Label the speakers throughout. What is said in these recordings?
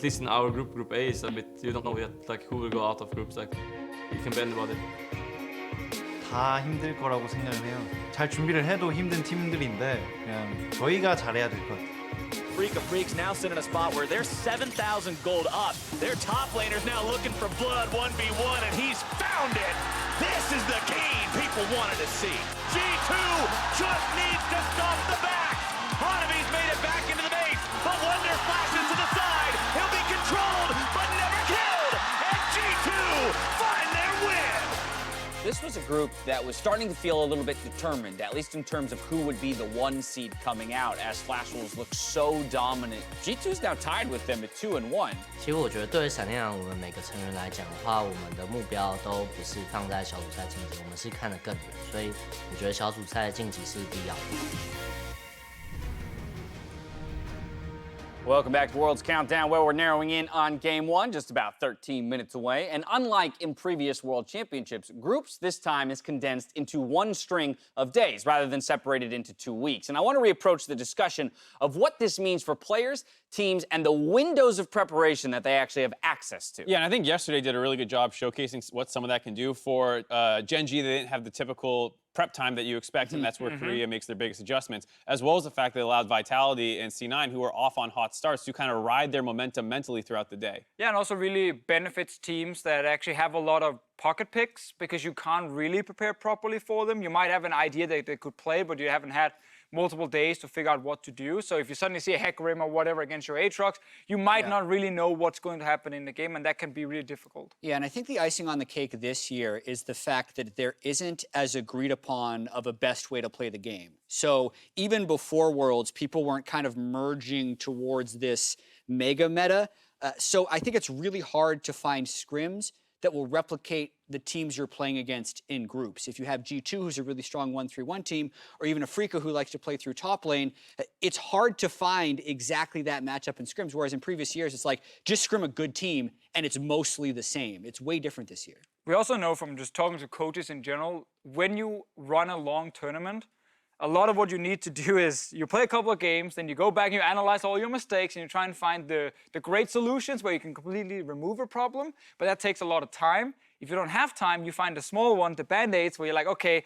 Speaker 1: at least in our group, Group A is a bit, you don't know yet like who will go out of groups. Like you can bet about it.
Speaker 2: 다 힘들 거라고 생각을 해요. 잘 준비를 해도 힘든 팀들인데 그냥 저희가 잘해야 될 것 같아요.
Speaker 3: Afreeca Freecs now sit in a spot where they're 7,000 gold up. Their top laner's now looking for blood 1v1, and he's found it! This is the Kiin people wanted to see. G2 just needs to stop the back. Hanabi's made it back into the base, but Wonder flashes to the side. He'll be controlled, but never killed. And G2 find their win.
Speaker 4: This was a group that was starting to feel a little bit determined, at least in terms of who would be the 1 seed coming out, as Flash Wolves look so dominant. G2 is now tied with them at 2-1.
Speaker 5: 其实我觉得对于闪电狼我们每个成员来讲的话，我们的目标都不是放在小组赛晋级，我们是看得更远，所以我觉得小组赛晋级是必要的。
Speaker 4: Welcome back to World's Countdown, where we're narrowing in on Game 1, just about 13 minutes away. And unlike in previous World Championships, groups this time is condensed into 1 string of days rather than separated into 2 weeks. And I want to reapproach the discussion of what this means for players, teams, and the windows of preparation that they actually have access to.
Speaker 6: Yeah, and I think yesterday did a really good job showcasing what some of that can do. For Gen G, they didn't have the typical prep time that you expect, and that's where Korea makes their biggest adjustments, as well as the fact that it allowed Vitality and C9, who are off on hot starts, to kind of ride their momentum mentally throughout the day.
Speaker 7: Yeah, and also really benefits teams that actually have a lot of pocket picks because you can't really prepare properly for them. You might have an idea that they could play, but you haven't had multiple days to figure out what to do. So if you suddenly see a Hecarim or whatever against your Aatrox, you might not really know what's going to happen in the game, and that can be really difficult.
Speaker 8: Yeah, and I think the icing on the cake this year is the fact that there isn't as agreed upon of a best way to play the game. So even before Worlds, people weren't kind of merging towards this mega meta. So I think it's really hard to find scrims that will replicate the teams you're playing against in groups. If you have G2, who's a really strong 1-3-1 team, or even Afreeca, who likes to play through top lane, it's hard to find exactly that matchup in scrims, whereas in previous years, it's like, just scrim a good team, and it's mostly the same. It's way different this year.
Speaker 7: We also know from just talking to coaches in general, when you run a long tournament, a lot of what you need to do is you play a couple of games, then you go back and you analyze all your mistakes and you try and find the great solutions where you can completely remove a problem, but that takes a lot of time. If you don't have time, you find a small one, the band-aids, where you're like, okay,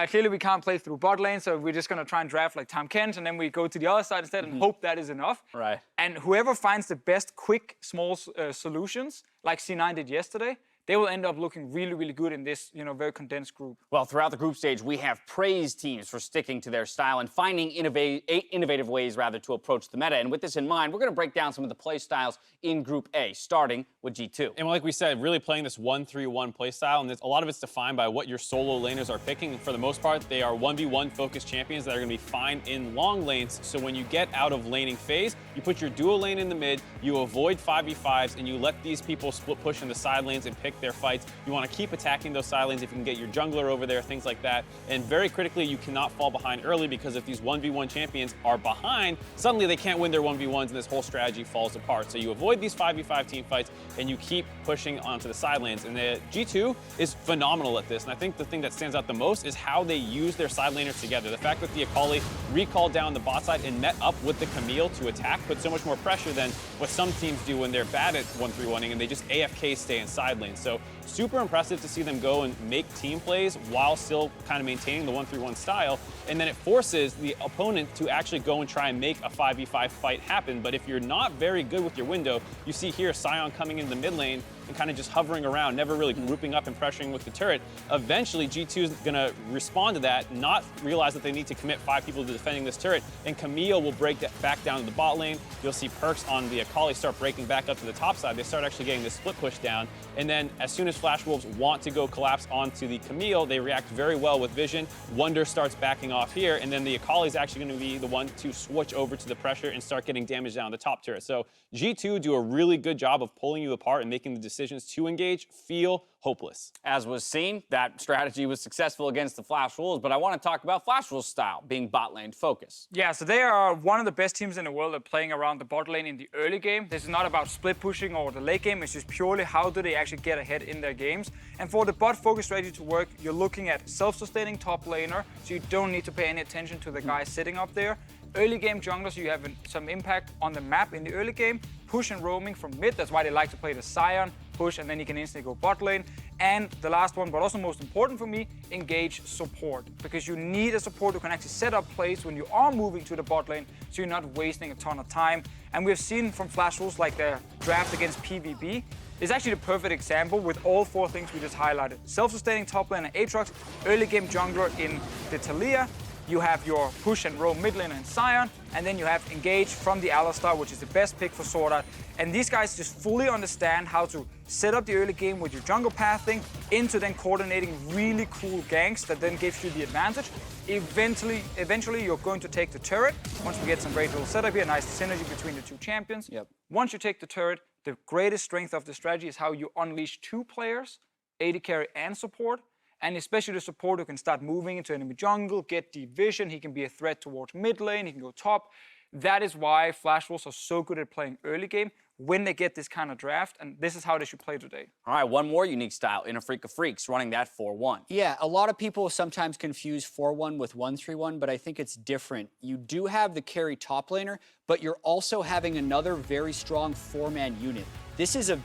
Speaker 7: clearly we can't play through bot lane, so we're just gonna try and draft like Tahm Kench, and then we go to the other side instead and hope that is enough.
Speaker 4: Right.
Speaker 7: And whoever finds the best, quick, small solutions, like C9 did yesterday, they will end up looking really, really good in this, very condensed group.
Speaker 4: Well, throughout the group stage, we have praised teams for sticking to their style and finding innovative ways, to approach the meta. And with this in mind, we're going to break down some of the play styles in Group A, starting with G2.
Speaker 6: And like we said, really playing this 1-3-1 play style, and a lot of it's defined by what your solo laners are picking. For the most part, they are 1v1 focused champions that are going to be fine in long lanes. So when you get out of laning phase, you put your dual lane in the mid, you avoid 5v5s, and you let these people split push in the side lanes and pick their fights. You want to keep attacking those side lanes if you can get your jungler over there, things like that. And very critically, you cannot fall behind early, because if these 1v1 champions are behind, suddenly they can't win their 1v1s and this whole strategy falls apart. So you avoid these 5v5 team fights and you keep pushing onto the side lanes. And the G2 is phenomenal at this. And I think the thing that stands out the most is how they use their side laners together. The fact that the Akali recalled down the bot side and met up with the Camille to attack put so much more pressure than what some teams do when they're bad at 1-3-1ing and they just AFK stay in side lanes. So super impressive to see them go and make team plays while still kind of maintaining the 1-3-1 style. And then it forces the opponent to actually go and try and make a 5v5 fight happen. But if you're not very good with your window, you see here Sion coming in the mid lane and kind of just hovering around, never really grouping up and pressuring with the turret. Eventually, G2 is going to respond to that, not realize that they need to commit 5 people to defending this turret, and Camille will break that back down to the bot lane. You'll see Perks on the Akali start breaking back up to the top side. They start actually getting this split push down, and then as soon as Flash Wolves want to go collapse onto the Camille, they react very well with vision. Wonder starts backing off here, and then the Akali is actually going to be the one to switch over to the pressure and start getting damage down the top turret. So G2 do a really good job of pulling you apart and making the decisions to engage feel hopeless.
Speaker 4: As was seen, that strategy was successful against the Flash Wolves, but I want to talk about Flash Wolves' style, being bot lane focused.
Speaker 7: Yeah, so they are one of the best teams in the world at playing around the bot lane in the early game. This is not about split pushing or the late game, it's just purely how do they actually get ahead in their games. And for the bot focus strategy to work, you're looking at self-sustaining top laner, so you don't need to pay any attention to the guy sitting up there. Early game junglers, you have some impact on the map in the early game. push and roaming from mid. That's why they like to play the Sion, push, and then he can instantly go bot lane. And the last one, but also most important for me, engage support. Because you need a support who can actually set up plays when you are moving to the bot lane, so you're not wasting a ton of time. And we've seen from Flash rules like the draft against PvB, is actually the perfect example with all four things we just highlighted. Self-sustaining top lane and Aatrox, early game jungler in the Taliyah, you have your push and roam mid lane and Sion, and then you have engage from the Alistar, which is the best pick for SwordArt. And these guys just fully understand how to set up the early game with your jungle pathing into then coordinating really cool ganks that then gives you the advantage. Eventually you're going to take the turret. Once we get some great little setup here, nice synergy between the two champions.
Speaker 8: Yep.
Speaker 7: Once you take the turret, the greatest strength of the strategy is how you unleash two players, AD carry and support. And especially the support who can start moving into enemy jungle, get deep vision, he can be a threat towards mid lane, he can go top. That is why Flash Wolves are so good at playing early game when they get this kind of draft, and this is how they should play today.
Speaker 4: All right, one more unique style in Afreeca Freecs, running that 4-1.
Speaker 8: Yeah, a lot of people sometimes confuse 4-1 with 1-3-1, but I think it's different. You do have the carry top laner, but you're also having another very strong 4-man unit. This is a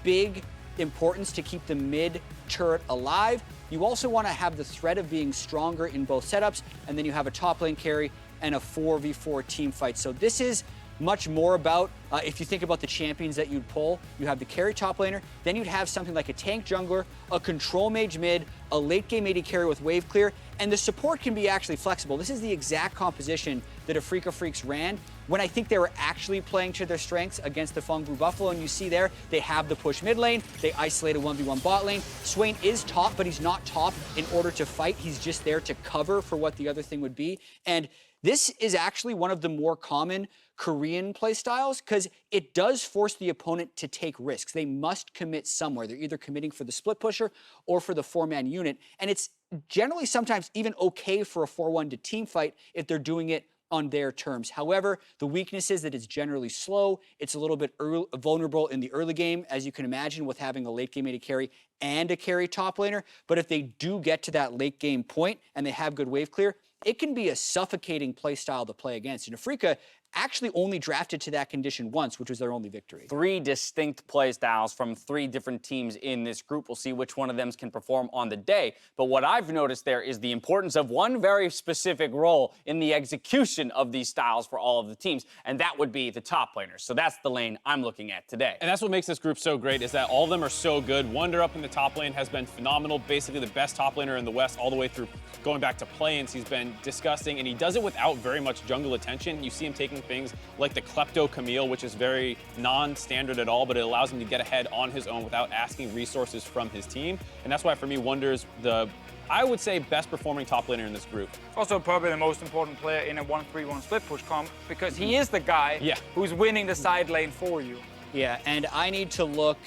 Speaker 8: big importance to keep the mid turret alive. You also want to have the threat of being stronger in both setups, and then you have a top lane carry and a 4v4 team fight. So this is much more about, if you think about the champions that you'd pull, you have the carry top laner, then you'd have something like a tank jungler, a control mage mid, a late game AD carry with wave clear, and the support can be actually flexible. This is the exact composition that Afreeca Freecs ran when I think they were actually playing to their strengths against the Feng Blue Buffalo, and you see there, they have the push mid lane, they isolate a 1v1 bot lane. Swain is top, but he's not top in order to fight, he's just there to cover for what the other thing would be. And this is actually one of the more common Korean playstyles because it does force the opponent to take risks. They must commit somewhere. They're either committing for the split pusher or for the 4-man unit. And it's generally sometimes even okay for a 4-1 to team fight if they're doing it on their terms. However, the weakness is that it's generally slow. It's a little bit vulnerable in the early game, as you can imagine, with having a late game AD carry and a carry top laner. But if they do get to that late game point and they have good wave clear, it can be a suffocating play style to play against. And Afreeca actually only drafted to that condition once, which was their only victory.
Speaker 4: 3 distinct play styles from 3 different teams in this group. We'll see which one of them can perform on the day. But what I've noticed there is the importance of one very specific role in the execution of these styles for all of the teams, and that would be the top laners. So that's the lane I'm looking at today.
Speaker 6: And that's what makes this group so great, is that all of them are so good. Wunder up in the top lane has been phenomenal, basically the best top laner in the West all the way through going back to play-ins. He's been disgusting, and he does it without very much jungle attention. You see him taking things like the Klepto Camille, which is very non-standard at all, but it allows him to get ahead on his own without asking resources from his team. And that's why, for me, Wunder's the, I would say, best performing top laner in this group.
Speaker 7: Also probably the most important player in a 1-3-1 split push comp because he is the guy who's winning the side lane for you.
Speaker 8: Yeah, and I need to look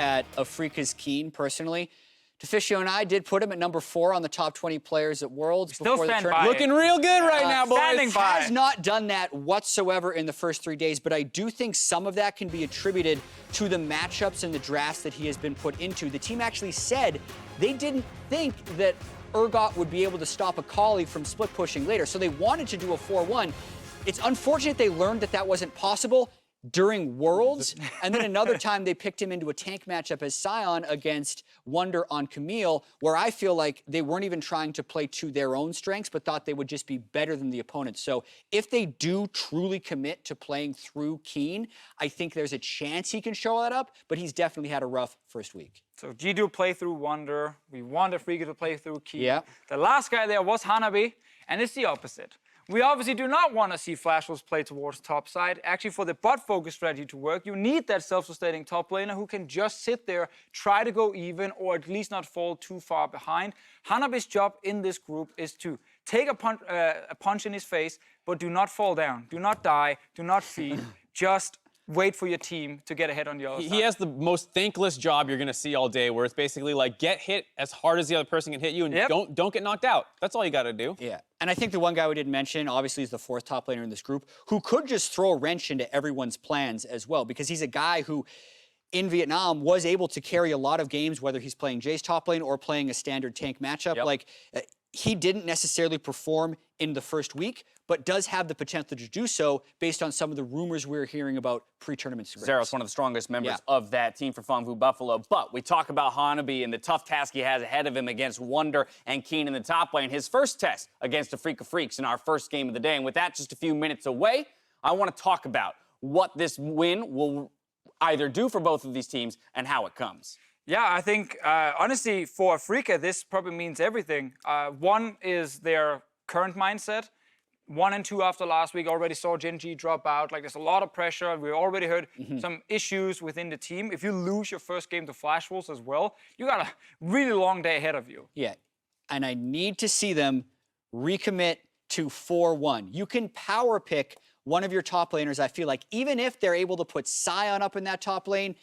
Speaker 8: at Afreeca's Kiin personally. Deficio and I did put him at number 4 on the top 20 players at Worlds
Speaker 7: Still
Speaker 8: before the
Speaker 7: stand
Speaker 8: tournament.
Speaker 7: by
Speaker 4: Looking real good right now, boys.
Speaker 7: Standing by.
Speaker 8: Has not done that whatsoever in the first 3 days, but I do think some of that can be attributed to the matchups and the drafts that he has been put into. The team actually said they didn't think that Urgot would be able to stop Akali from split pushing later, so they wanted to do a 4-1. It's unfortunate they learned that that wasn't possible during Worlds, and then another time they picked him into a tank matchup as Sion against Wunder on Camille, where I feel like they weren't even trying to play to their own strengths, but thought they would just be better than the opponent. So if they do truly commit to playing through Kiin, I think there's a chance he can show that up, but he's definitely had a rough first week.
Speaker 7: So G2 play through Wunder. We want Afreeca to play through Kiin.
Speaker 8: Yeah.
Speaker 7: The last guy there was Hanabi, and it's the opposite. We obviously do not want to see Flash Wolves play towards top side. Actually, for the bot focus strategy to work, you need that self-sustaining top laner who can just sit there, try to go even, or at least not fall too far behind. Hanabi's job in this group is to take a punch in his face, but do not fall down. Do not die. Do not feed. Just wait for your team to get ahead on the other side.
Speaker 6: He has the most thankless job you're going to see all day, where it's basically like get hit as hard as the other person can hit you, and don't get knocked out. That's all you got to do.
Speaker 8: Yeah, and I think the one guy we didn't mention, obviously, is the 4th top laner in this group, who could just throw a wrench into everyone's plans as well, because he's a guy who, in Vietnam, was able to carry a lot of games, whether he's playing Jay's top lane or playing a standard tank matchup. Like, he didn't necessarily perform in the first week, but does have the potential to do so based on some of the rumors we're hearing about pre-tournament scripts.
Speaker 4: Zero's one of the strongest members of that team for Fangwu Buffalo. But we talk about Hanabi and the tough task he has ahead of him against Wonder and Kiin in the top lane. His first test against Afreeca Freecs in our first game of the day. And with that just a few minutes away, I want to talk about what this win will either do for both of these teams and how it comes.
Speaker 7: Yeah, I think, honestly, for Afreeca, this probably means everything. One is their current mindset. 1 and 2 after last week, already saw Gen G drop out. Like, there's a lot of pressure. We already heard some issues within the team. If you lose your first game to Flash Wolves as well, you got a really long day ahead of you.
Speaker 8: Yeah, and I need to see them recommit to 4-1. You can power pick one of your top laners, I feel like, even if they're able to put Sion up in that top lane.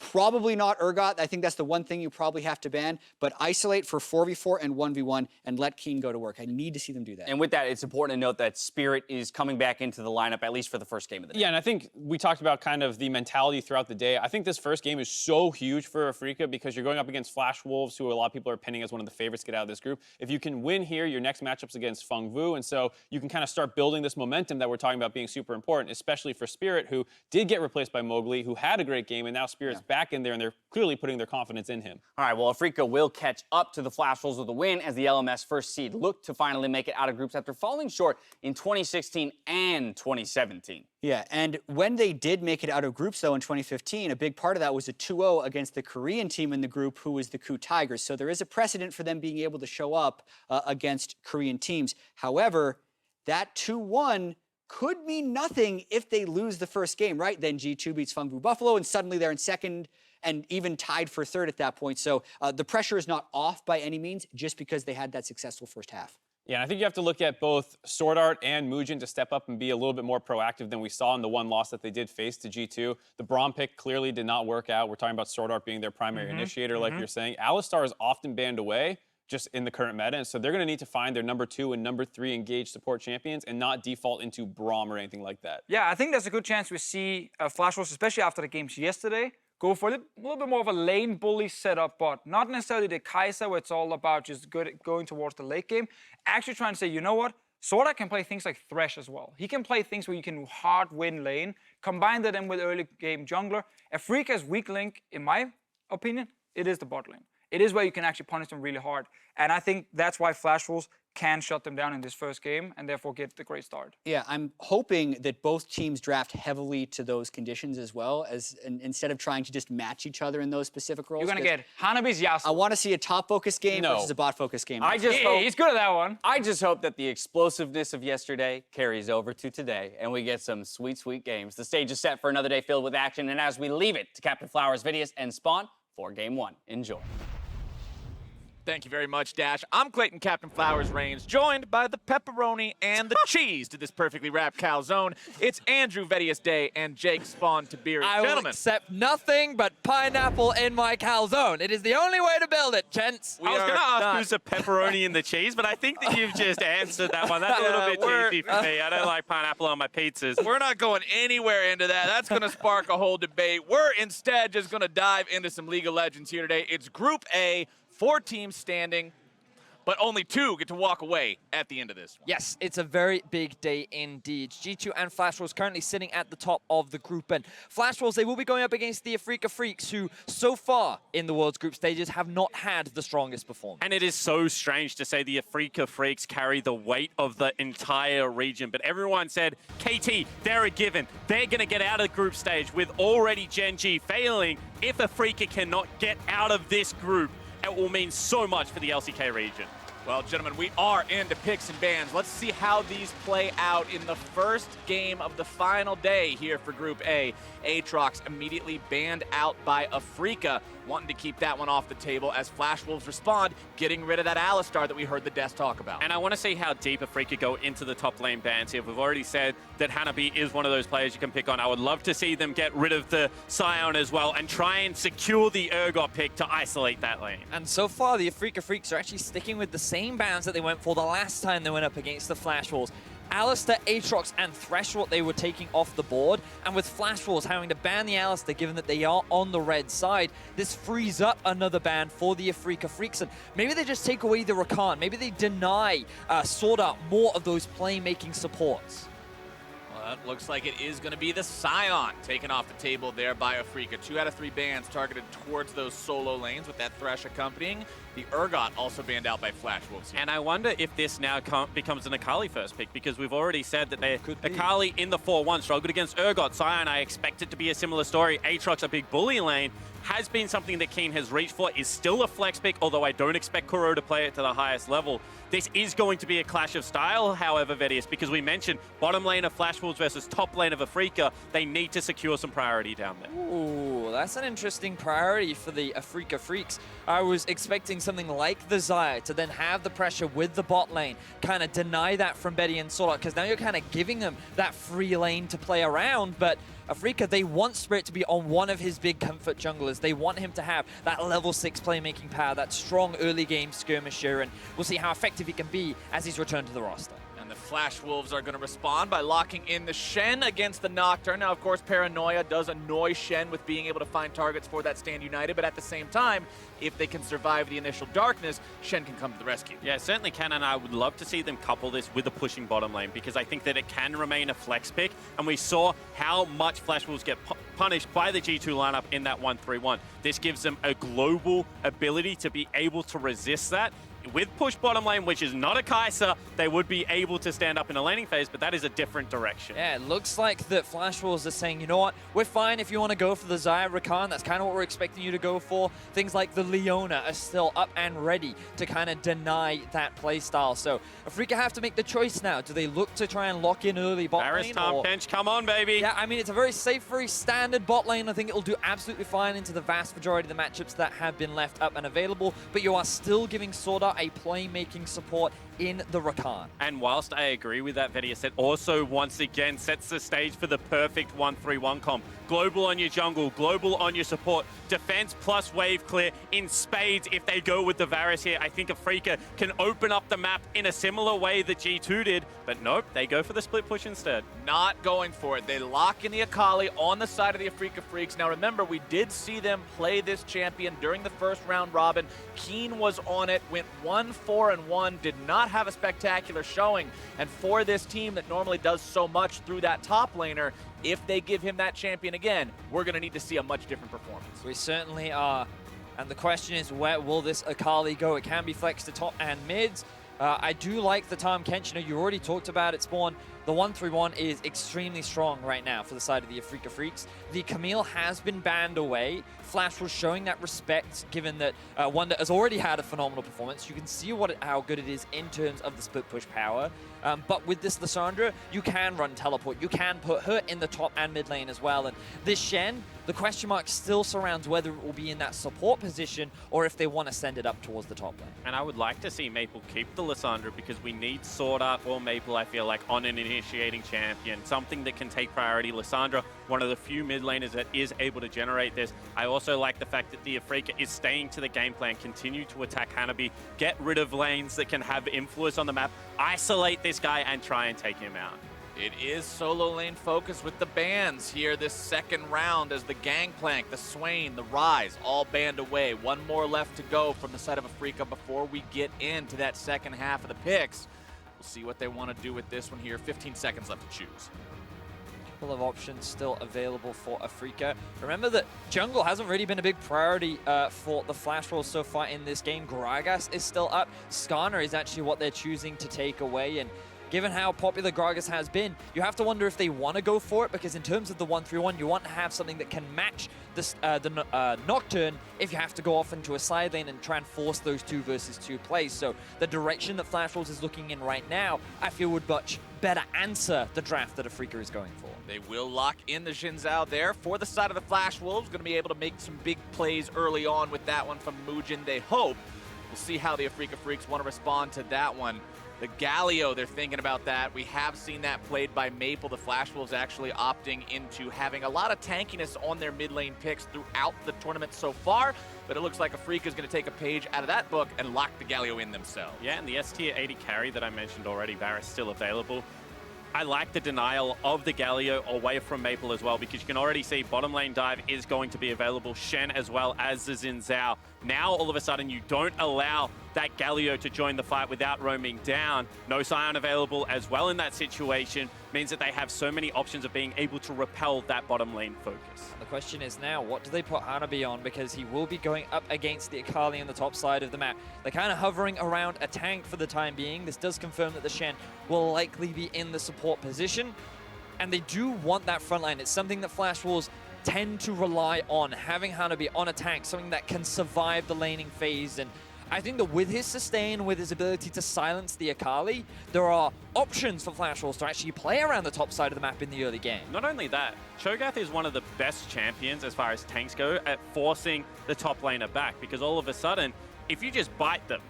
Speaker 8: Probably not Urgot. I think that's the one thing you probably have to ban. But isolate for 4v4 and 1v1 and let Kiin go to work. I need to see them do that.
Speaker 4: And with that, it's important to note that Spirit is coming back into the lineup, at least for the first game of the day.
Speaker 6: Yeah, and I think we talked about kind of the mentality throughout the day. I think this first game is so huge for Afreeca because you're going up against Flash Wolves, who a lot of people are pinning as one of the favorites to get out of this group. If you can win here, your next matchup's against Fangwu, and so you can kind of start building this momentum that we're talking about being super important, especially for Spirit, who did get replaced by Mowgli, who had a great game, and now Spirit's back in there, and they're clearly putting their confidence in him.
Speaker 4: All right, well, Afreeca will catch up to the Flash Wolves with a win as the LMS first seed look to finally make it out of groups after falling short in 2016 and 2017.
Speaker 8: Yeah, and when they did make it out of groups, though, in 2015, a big part of that was a 2-0 against the Korean team in the group, who was the Ku Tigers. So there is a precedent for them being able to show up against Korean teams. However, that 2-1 could mean nothing if they lose the first game, right? Then G2 beats Fangwu Buffalo, and suddenly they're in second and even tied for third at that point. So the pressure is not off by any means, just because they had that successful first half.
Speaker 6: Yeah, and I think you have to look at both SwordArt and Moojin to step up and be a little bit more proactive than we saw in the one loss that they did face to G2. The Braum pick clearly did not work out. We're talking about SwordArt being their primary initiator, like you're saying. Alistar is often banned away just in the current meta, and so they're going to need to find their number 2 and number 3 engaged support champions and not default into Braum or anything like that.
Speaker 7: Yeah, I think there's a good chance we see Flash Wolves, especially after the games yesterday, go for a little bit more of a lane bully setup, but not necessarily the Kaiser, where it's all about just going towards the late game. Actually trying to say, you know what? SwordArt can play things like Thresh as well. He can play things where you can hard win lane, combine that in with early game jungler. Afreeca's weak link, in my opinion, it is the bot lane. It is where you can actually punish them really hard. And I think that's why Flash Wolves can shut them down in this first game and therefore get the great start.
Speaker 8: Yeah, I'm hoping that both teams draft heavily to those conditions as well, as instead of trying to just match each other in those specific roles.
Speaker 7: You're going to get Hanabi's Yasuo.
Speaker 8: I want to see a top-focused game versus a bot-focused game.
Speaker 7: He's good at that one.
Speaker 4: I just hope that the explosiveness of yesterday carries over to today and we get some sweet, sweet games. The stage is set for another day filled with action, and as we leave it to Captain Flowers, Vidius, and Spawn for Game 1. Enjoy.
Speaker 3: Thank you very much, Dash. I'm Clayton Captain Flowers Reigns, joined by the pepperoni and the cheese to this perfectly wrapped calzone. It's Andrew Vedius Day and Jake Spawn Tiberi.
Speaker 9: I will accept nothing but pineapple in my calzone. It is the only way to build it, gents.
Speaker 10: I was going to ask who's the pepperoni and the cheese, but I think that you've just answered that one. That's a little bit cheesy for me. I don't like pineapple on my pizzas.
Speaker 3: We're not going anywhere into that. That's going to spark a whole debate. We're instead just going to dive into some League of Legends here today. It's Group A. 4 teams standing, but only 2 get to walk away at the end of this one.
Speaker 9: Yes, it's a very big day indeed. G2 and Flash Wolves currently sitting at the top of the group. And Flash Wolves, they will be going up against the Afreeca Freecs, who so far in the World's group stages have not had the strongest performance.
Speaker 10: And it is so strange to say the Afreeca Freecs carry the weight of the entire region. But everyone said, KT, they're a given. They're going to get out of the group stage with already Gen G failing. If Afreeca cannot get out of this group, it will mean so much for the LCK region.
Speaker 3: Well, gentlemen, we are into picks and bans. Let's see how these play out in the first game of the final day here for Group A. Aatrox immediately banned out by Afreeca, wanting to keep that one off the table as Flash Wolves respond, getting rid of that Alistar that we heard the Death talk about.
Speaker 10: And I want to see how deep Afreeca go into the top lane bans here. We've already said that Hanabi is one of those players you can pick on. I would love to see them get rid of the Sion as well and try and secure the Urgot pick to isolate that lane.
Speaker 9: And so far, the Afreeca Freecs are actually sticking with the same bans that they went for the last time they went up against the Flash Wolves. Alistar, Aatrox, and Threshold they were taking off the board, and with Flash Wolves having to ban the Alistar given that they are on the red side, this frees up another ban for the Afreeca Freecs, and maybe they just take away the Rakan, maybe they deny SwordArt more of those playmaking supports.
Speaker 3: Well, it looks like it is going to be the Scion taken off the table there by Afreeca. 2 out of 3 bans targeted towards those solo lanes with that Thresh accompanying. The Urgot also banned out by Flash Wolves.
Speaker 10: And I wonder if this now becomes an Akali first pick, because we've already said that Akali in the 4-1 struggled against Urgot. Scion, I expect it to be a similar story. Aatrox, a big bully lane, has been something that Kiin has reached for, is still a flex pick, although I don't expect Kuro to play it to the highest level. This is going to be a clash of style, however, Vedius, because we mentioned bottom lane of Flash Wolves versus top lane of Afreeca. They need to secure some priority down there.
Speaker 9: Ooh, that's an interesting priority for the Afreeca Freecs. I was expecting something like the Xayah to then have the pressure with the bot lane, kind of deny that from Betty and SwordArt, because now you're kind of giving them that free lane to play around, but Afreeca, they want Spirit to be on one of his big comfort junglers. They want him to have that level 6 playmaking power, that strong early game skirmisher, and we'll see how effective he can be as he's returned to the roster.
Speaker 3: And the Flash Wolves are going to respond by locking in the Shen against the Nocturne. Now, of course, Paranoia does annoy Shen with being able to find targets for that Stand United, but at the same time, if they can survive the initial darkness, Shen can come to the rescue.
Speaker 10: Yeah, it certainly can, and I would love to see them couple this with a pushing bottom lane, because I think that it can remain a flex pick, and we saw how much Flash Wolves get punished by the G2 lineup in that 1-3-1. This gives them a global ability to be able to resist that. With push bottom lane, which is not a Kai'Sa, they would be able to stand up in a laning phase, but that is a different direction.
Speaker 9: Yeah, it looks like that Flash Wolves are saying, you know what, we're fine if you want to go for the Xayah Rakan. That's kind of what we're expecting you to go for. Things like the Leona are still up and ready to kind of deny that playstyle. So Afreeca have to make the choice now. Do they look to try and lock in early bot
Speaker 10: Varus,
Speaker 9: lane?
Speaker 10: Tahm, Kench, come on, baby.
Speaker 9: Yeah, I mean, it's a very safe, very standard bot lane. I think it'll do absolutely fine into the vast majority of the matchups that have been left up and available, but you are still giving SwordArt a playmaking support in the Rakan.
Speaker 10: And whilst I agree with that, Vedius, it also once again sets the stage for the perfect 1-3-1 comp. Global on your jungle, global on your support, defense plus wave clear in spades if they go with the Varus here. I think Afreeca can open up the map in a similar way that G2 did, but nope, they go for the split push instead.
Speaker 3: Not going for it. They lock in the Akali on the side of the Afreeca Freecs. Now remember, we did see them play this champion during the first round robin. Kiin was on it, went 1-4-1, did not have a spectacular showing. And for this team that normally does so much through that top laner, if they give him that champion again, we're going to need to see a much different performance.
Speaker 9: We certainly are. And the question is, where will this Akali go? It can be flexed to top and mids. I do like the Tahm Kench. You already talked about it, Spawn. The 1-3-1 is extremely strong right now for the side of the Afreeca Freecs. The Camille has been banned away. Flash was showing that respect, given that Wonder has already had a phenomenal performance. You can see how good it is in terms of the split push power. But with this Lissandra, you can run teleport. You can put her in the top and mid lane as well. And this Shen, the question mark still surrounds whether it will be in that support position or if they want to send it up towards the top lane.
Speaker 10: And I would like to see Maple keep the Lissandra, because we need SwordArt or Maple, I feel like, on an initiating champion, something that can take priority. Lissandra, one of the few mid laners that is able to generate this. I also like the fact that the Afreeca is staying to the game plan, continue to attack Hanabi, get rid of lanes that can have influence on the map, isolate this guy and try and take him out.
Speaker 3: It is solo lane focus with the bans here this second round, as the Gangplank, the Swain, the Rise all banned away. One more left to go from the side of Afreeca before we get into that second half of the picks. We'll see what they want to do with this one here. 15 seconds left to choose.
Speaker 9: Couple of options still available for Afreeca. Remember that jungle hasn't really been a big priority for the Flash Wolves so far in this game. Gragas is still up. Skarner is actually what they're choosing to take away, and given how popular Gragas has been, you have to wonder if they want to go for it, because in terms of the 1-3-1, you want to have something that can match this, the Nocturne if you have to go off into a side lane and try and force those 2 versus 2 plays. So the direction that Flash Wolves is looking in right now, I feel would much better answer the draft that Afreeca is going for.
Speaker 3: They will lock in the Xin Zhao there for the side of the Flash Wolves. Going to be able to make some big plays early on with that one from Moojin, they hope. We'll see how the Afreeca Freecs want to respond to that one. The Galio, they're thinking about that. We have seen that played by Maple. The Flash Wolves actually opting into having a lot of tankiness on their mid lane picks throughout the tournament so far. But it looks like Afreeca is going to take a page out of that book and lock the Galio in themselves.
Speaker 10: Yeah, and the S tier 80 carry that I mentioned already, Varus, still available. I like the denial of the Galio away from Maple as well, because you can already see bottom lane dive is going to be available. Shen as well as the Zhao. Now, all of a sudden, you don't allow that Galio to join the fight without roaming down. No Scion available as well in that situation means that they have so many options of being able to repel that bottom lane focus.
Speaker 9: The question is now, what do they put Hanabi on? Because he will be going up against the Akali on the top side of the map. They're kind of hovering around a tank for the time being. This does confirm that the Shen will likely be in the support position. And they do want that front line. It's something that Flash Wolves tend to rely on, having Hanabi on a tank, something that can survive the laning phase. And I think that with his sustain, with his ability to silence the Akali, there are options for Flash Wolves to actually play around the top side of the map in the early game.
Speaker 10: Not only that, Cho'Gath is one of the best champions as far as tanks go at forcing the top laner back, because all of a sudden, if you just bite them,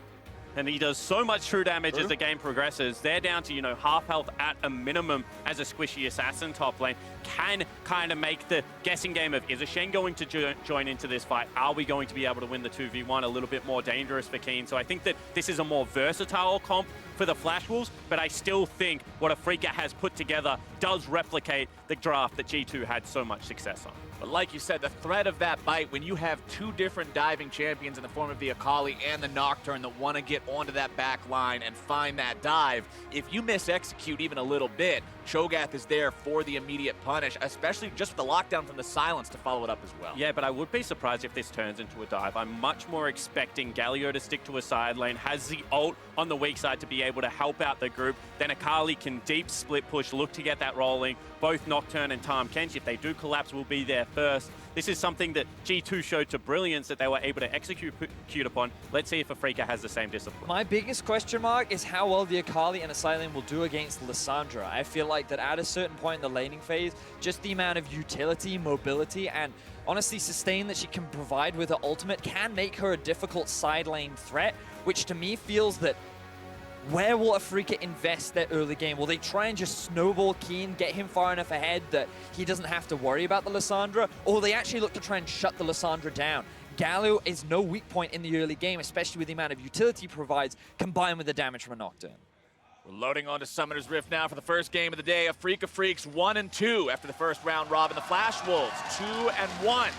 Speaker 10: and he does so much true damage as the game progresses, they're down to, you know, half health at a minimum as a squishy assassin top lane, can kind of make the guessing game of, is a Shen going to join into this fight? Are we going to be able to win the 2v1? A little bit more dangerous for Kiin. So I think that this is a more versatile comp for the Flash Wolves, but I still think what Afreeca has put together does replicate the draft that G2 had so much success on.
Speaker 3: But like you said, the threat of that bite, when you have two different diving champions in the form of the Akali and the Nocturne that want to get onto that back line and find that dive, if you miss-execute even a little bit, Cho'Gath is there for the immediate punish, especially just with the lockdown from the silence to follow it up as well.
Speaker 10: Yeah, but I would be surprised if this turns into a dive. I'm much more expecting Galio to stick to a side lane, has the ult on the weak side to be able to help out the group. Then Akali can deep split push, look to get that rolling. Both Nocturne and Tahm Kench, if they do collapse, will be there first. This is something that G2 showed to brilliance that they were able to execute upon. Let's see if Afreeca has the same discipline.
Speaker 9: My biggest question mark is how well the Akali and the side lane will do against Lissandra. I feel like that at a certain point in the laning phase, just the amount of utility, mobility, and honestly sustain that she can provide with her ultimate can make her a difficult side lane threat, which to me feels that where will Afreeca invest their early game? Will they try and just snowball Kiin, get him far enough ahead that he doesn't have to worry about the Lissandra? Or will they actually look to try and shut the Lissandra down? Galio is no weak point in the early game, especially with the amount of utility he provides, combined with the damage from a Nocturne.
Speaker 3: We're loading onto Summoner's Rift now for the first game of the day. Afreeca Freecs 1-2 after the first round robin. The Flash Wolves 2-1.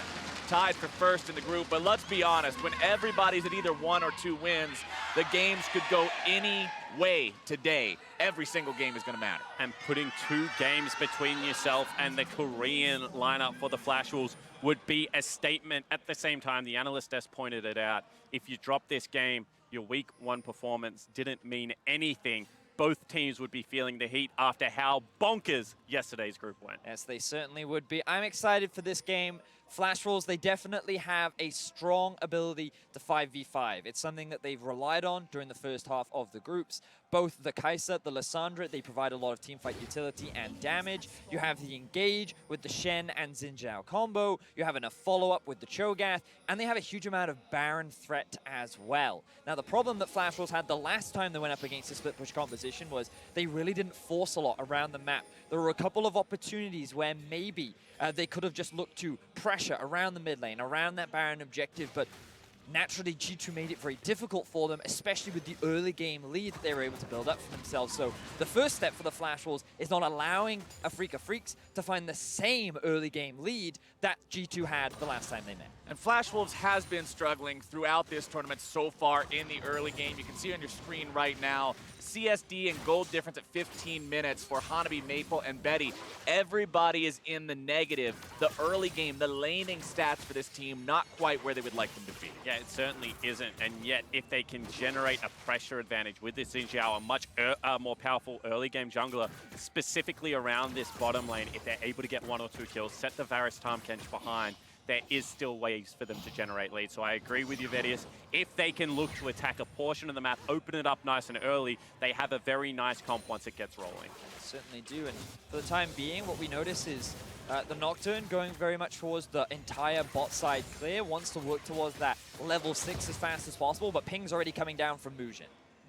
Speaker 3: Tied for first in the group, but let's be honest, when everybody's at either 1 or 2 wins, the games could go any way today. Every single game is going to matter.
Speaker 10: And putting 2 games between yourself and the Korean lineup for the Flash Wolves would be a statement. At the same time, the analyst desk pointed it out. If you drop this game, your week 1 performance didn't mean anything. Both teams would be feeling the heat after how bonkers yesterday's group went.
Speaker 9: Yes, they certainly would be. I'm excited for this game. Flash Wolves, they definitely have a strong ability to 5v5. It's something that they've relied on during the first half of the groups. Both the Kai'Sa, the Lissandra, they provide a lot of teamfight utility and damage. You have the Engage with the Shen and Zhao combo. You have enough follow-up with the Cho'Gath, and they have a huge amount of Baron threat as well. Now, the problem that Flash Wolves had the last time they went up against the split push composition was they really didn't force a lot around the map. There were a couple of opportunities where maybe they could have just looked to pressure around the mid lane, around that Baron objective, but naturally G2 made it very difficult for them, especially with the early game lead that they were able to build up for themselves. So the first step for the Flash Wolves is not allowing Afreeca Freecs to find the same early game lead that G2 had the last time they met.
Speaker 3: And Flash Wolves has been struggling throughout this tournament so far in the early game. You can see on your screen right now, CSD and gold difference at 15 minutes for Hanabi, Maple, and Betty. Everybody is in the negative. The early game, the laning stats for this team, not quite where they would like them to be.
Speaker 10: Yeah, it certainly isn't. And yet, if they can generate a pressure advantage with this Zhao, a much more powerful early game jungler, specifically around this bottom lane, if they're able to get 1 or 2 kills, set the Varus Tahm Kench behind, there is still ways for them to generate leads. So I agree with you, Vedius. If they can look to attack a portion of the map, open it up nice and early, they have a very nice comp once it gets rolling.
Speaker 9: They certainly do. And for the time being, what we notice is the Nocturne going very much towards the entire bot side clear, wants to work towards that level 6 as fast as possible, but ping's already coming down from Moojin.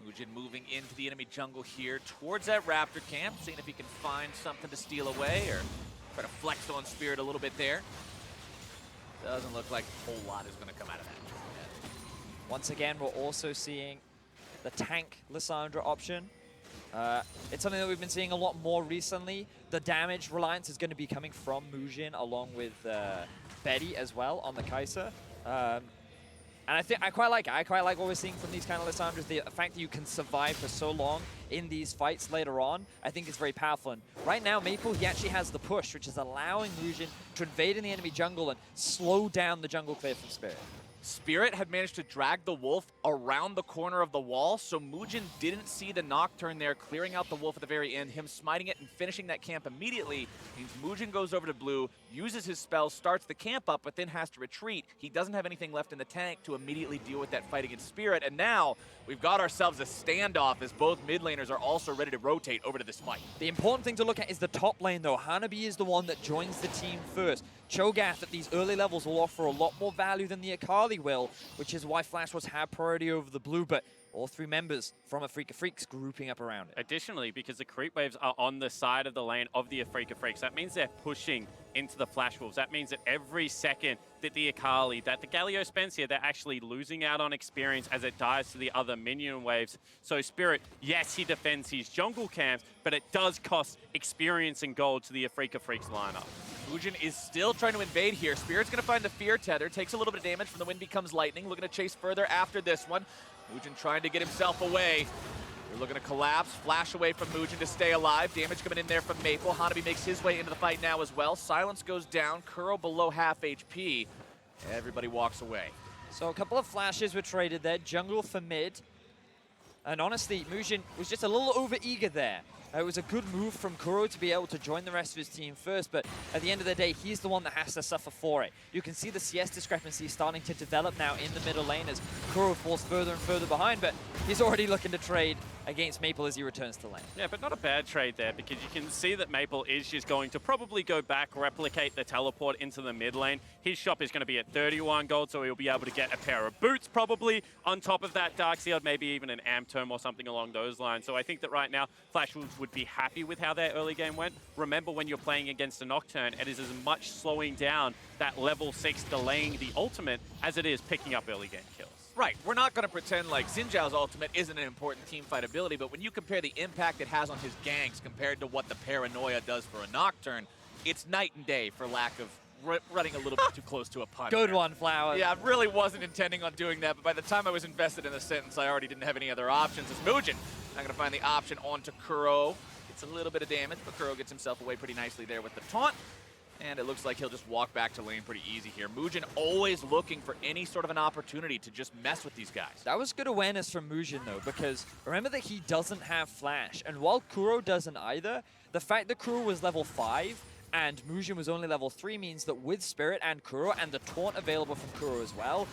Speaker 3: Moojin moving into the enemy jungle here towards that Raptor camp, seeing if he can find something to steal away or try to flex on Spirit a little bit there. Doesn't look like a whole lot is going to come out of that.
Speaker 9: Once again, we're also seeing the tank Lissandra option. It's something that we've been seeing a lot more recently. The damage reliance is going to be coming from Moojin along with Betty as well on the Kai'Sa. And I quite like it. I quite like what we're seeing from these kind of Lissandras. The fact that you can survive for so long in these fights later on, I think is very powerful. And right now, Maple, he actually has the push, which is allowing Moojin to invade in the enemy jungle and slow down the jungle clear from Spirit.
Speaker 3: Spirit had managed to drag the Wolf around the corner of the wall, so Moojin didn't see the Nocturne there, clearing out the Wolf at the very end. Him smiting it and finishing that camp immediately means Moojin goes over to blue, uses his spell, starts the camp up, but then has to retreat. He doesn't have anything left in the tank to immediately deal with that fight against Spirit, and now we've got ourselves a standoff as both mid laners are also ready to rotate over to this fight.
Speaker 9: The important thing to look at is the top lane, though. Hanabi is the one that joins the team first. Cho'Gath at these early levels will offer a lot more value than the Akali will, which is why FLICKR have priority over the blue, but all three members from Afreeca Freecs grouping up around it.
Speaker 10: Additionally, because the creep waves are on the side of the lane of the Afreeca Freecs, that means they're pushing into the Flash Wolves. That means that every second that the Akali, that the Galio spends here, they're actually losing out on experience as it dies to the other minion waves. So Spirit, yes, he defends his jungle camps, but it does cost experience and gold to the Afreeca Freecs lineup.
Speaker 3: Moojin is still trying to invade here. Spirit's going to find the Fear Tether, takes a little bit of damage from the Wind Becomes Lightning, looking to chase further after this one. Moojin trying to get himself away. They're looking to collapse, flash away from Moojin to stay alive. Damage coming in there from Maple. Hanabi makes his way into the fight now as well. Silence goes down, Kuro below half HP. Everybody walks away.
Speaker 9: So a couple of flashes were traded there, jungle for mid. And honestly, Moojin was just a little over-eager there. It was a good move from Kuro to be able to join the rest of his team first, but at the end of the day, he's the one that has to suffer for it. You can see the CS discrepancy starting to develop now in the middle lane as Kuro falls further and further behind, but he's already looking to trade against Maple as he returns to lane.
Speaker 10: Yeah, but not a bad trade there, because you can see that Maple is just going to probably go back, replicate the teleport into the mid lane. His shop is going to be at 31 gold, so he'll be able to get a pair of boots probably on top of that Dark Sealed, maybe even an Amp Tome or something along those lines. So I think that right now, Flash Wolves would be happy with how their early game went. Remember, when you're playing against a Nocturne, it is as much slowing down that level 6 delaying the ultimate as it is picking up early game kills.
Speaker 3: Right, we're not going to pretend like Xin Zhao's ultimate isn't an important teamfight ability, but when you compare the impact it has on his ganks compared to what the Paranoia does for a Nocturne, it's night and day for lack of running a little bit too close to a pun.
Speaker 9: Good one, Flowers.
Speaker 3: Yeah, I really wasn't intending on doing that, but by the time I was invested in the sentence, I already didn't have any other options. As Moojin, I'm going to find the option onto Kuro. It's a little bit of damage, but Kuro gets himself away pretty nicely there with the taunt. And it looks like he'll just walk back to lane pretty easy here. Moojin always looking for any sort of an opportunity to just mess with these guys.
Speaker 9: That was good awareness from Moojin, though, because remember that he doesn't have Flash. And while Kuro doesn't either, the fact that Kuro was level 5 and Moojin was only level 3 means that with Spirit and Kuro and the taunt available from Kuro as well,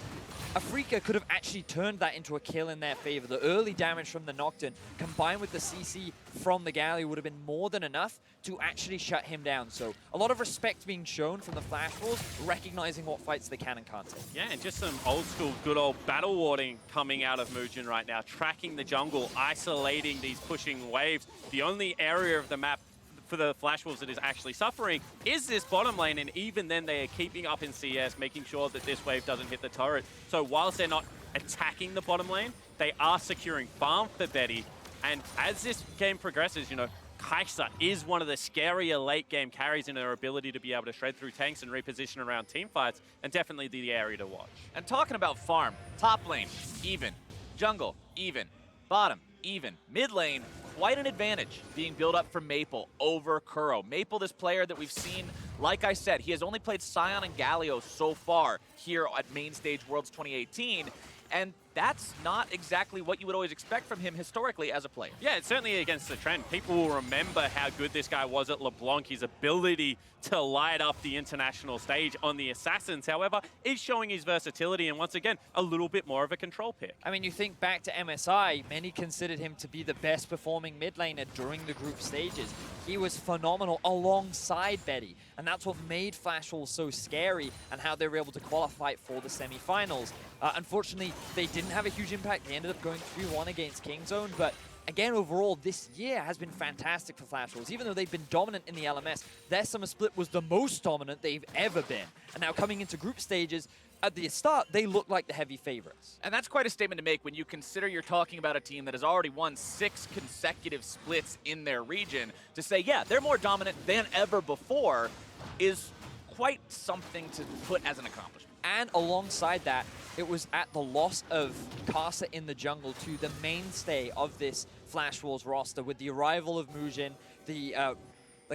Speaker 9: Afreeca could have actually turned that into a kill in their favor. The early damage from the Nocturne combined with the CC from the Galio would have been more than enough to actually shut him down. So a lot of respect being shown from the Flash Wolves, recognizing what fights they can and can't take.
Speaker 10: Yeah, and just some old school, good old battle warding coming out of Moojin right now, tracking the jungle, isolating these pushing waves. The only area of the map for the Flash Wolves that is actually suffering is this bottom lane, and even then they are keeping up in CS, making sure that this wave doesn't hit the turret. So whilst they're not attacking the bottom lane, they are securing farm for Betty. And as this game progresses, you know, Kai'Sa is one of the scarier late game carries in her ability to be able to shred through tanks and reposition around team fights, and definitely the area to watch.
Speaker 3: And talking about farm, top lane, even. Jungle, even. Bottom, even. Mid lane, quite an advantage being built up for Maple over Kuro. Maple, this player that we've seen, like I said, he has only played Sion and Galio so far here at Main Stage Worlds 2018, and that's not exactly what you would always expect from him historically as a player.
Speaker 10: Yeah, it's certainly against the trend. People will remember how good this guy was at LeBlanc, his ability to light up the international stage on the Assassins. However, is showing his versatility and once again, a little bit more of a control pick.
Speaker 9: I mean, you think back to MSI, many considered him to be the best performing mid laner during the group stages. He was phenomenal alongside Betty, and that's what made Flash Wolves so scary and how they were able to qualify for the semifinals. Unfortunately, they didn't have a huge impact. They ended up going 3-1 against Kingzone, but again, overall, this year has been fantastic for Flash Wolves. Even though they've been dominant in the LMS, their summer split was the most dominant they've ever been. And now coming into group stages, at the start, they look like the heavy favorites.
Speaker 3: And that's quite a statement to make when you consider you're talking about a team that has already won 6 consecutive splits in their region. To say, yeah, they're more dominant than ever before is quite something to put as an accomplishment.
Speaker 9: And alongside that, it was at the loss of Kasa in the jungle to the mainstay of this Flash Wolves roster with the arrival of Moojin, the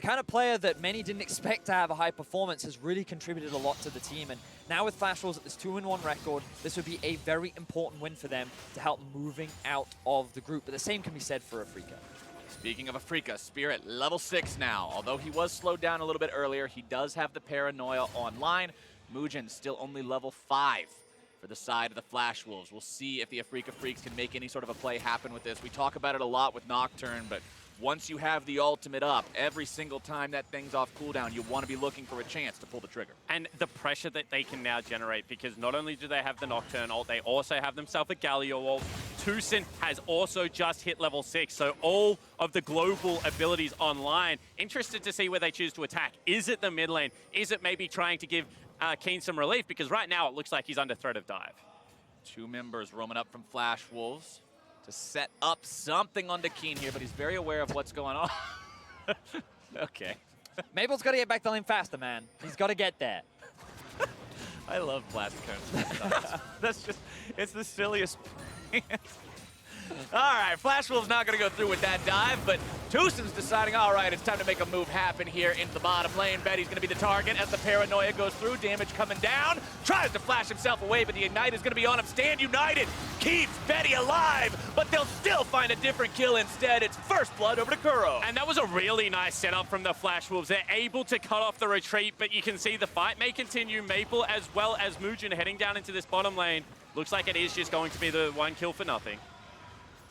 Speaker 9: kind of player that many didn't expect to have a high performance has really contributed a lot to the team. And now with Flash Wolves at this 2-1 record, this would be a very important win for them to help moving out of the group. But the same can be said for Afreeca.
Speaker 3: Speaking of Afreeca, Spirit level 6 now. Although he was slowed down a little bit earlier, he does have the Paranoia online. Moojin still only level 5 for the side of the Flash Wolves. We'll see if the Afreeca Freecs can make any sort of a play happen with this. We talk about it a lot with Nocturne, but once you have the ultimate up, every single time that thing's off cooldown, you want to be looking for a chance to pull the trigger.
Speaker 10: And the pressure that they can now generate, because not only do they have the Nocturne ult, they also have themselves a Galio ult. TusiN has also just hit level 6, so all of the global abilities online. Interested to see where they choose to attack. Is it the mid lane? Is it maybe trying to give Kiin some relief? Because right now it looks like he's under threat of dive.
Speaker 3: 2 members roaming up from Flash Wolves to set up something onto Kiin here, but he's very aware of what's going on. Okay.
Speaker 9: Mabel's got to get back the lane faster, man. He's got to get there.
Speaker 3: I love plastic cones. That's just, it's the silliest. All right, Flash Wolf's not going to go through with that dive, but TusiN's deciding, all right, it's time to make a move happen here into the bottom lane. Betty's going to be the target as the Paranoia goes through. Damage coming down. Tries to flash himself away, but the Ignite is going to be on him. Stand United keeps Betty alive, but they'll still find a different kill instead. It's first blood over to Kuro.
Speaker 10: And that was a really nice setup from the Flash Wolves. They're able to cut off the retreat, but you can see the fight may continue. Maple as well as Moojin heading down into this bottom lane. Looks like it is just going to be the 1 kill for nothing.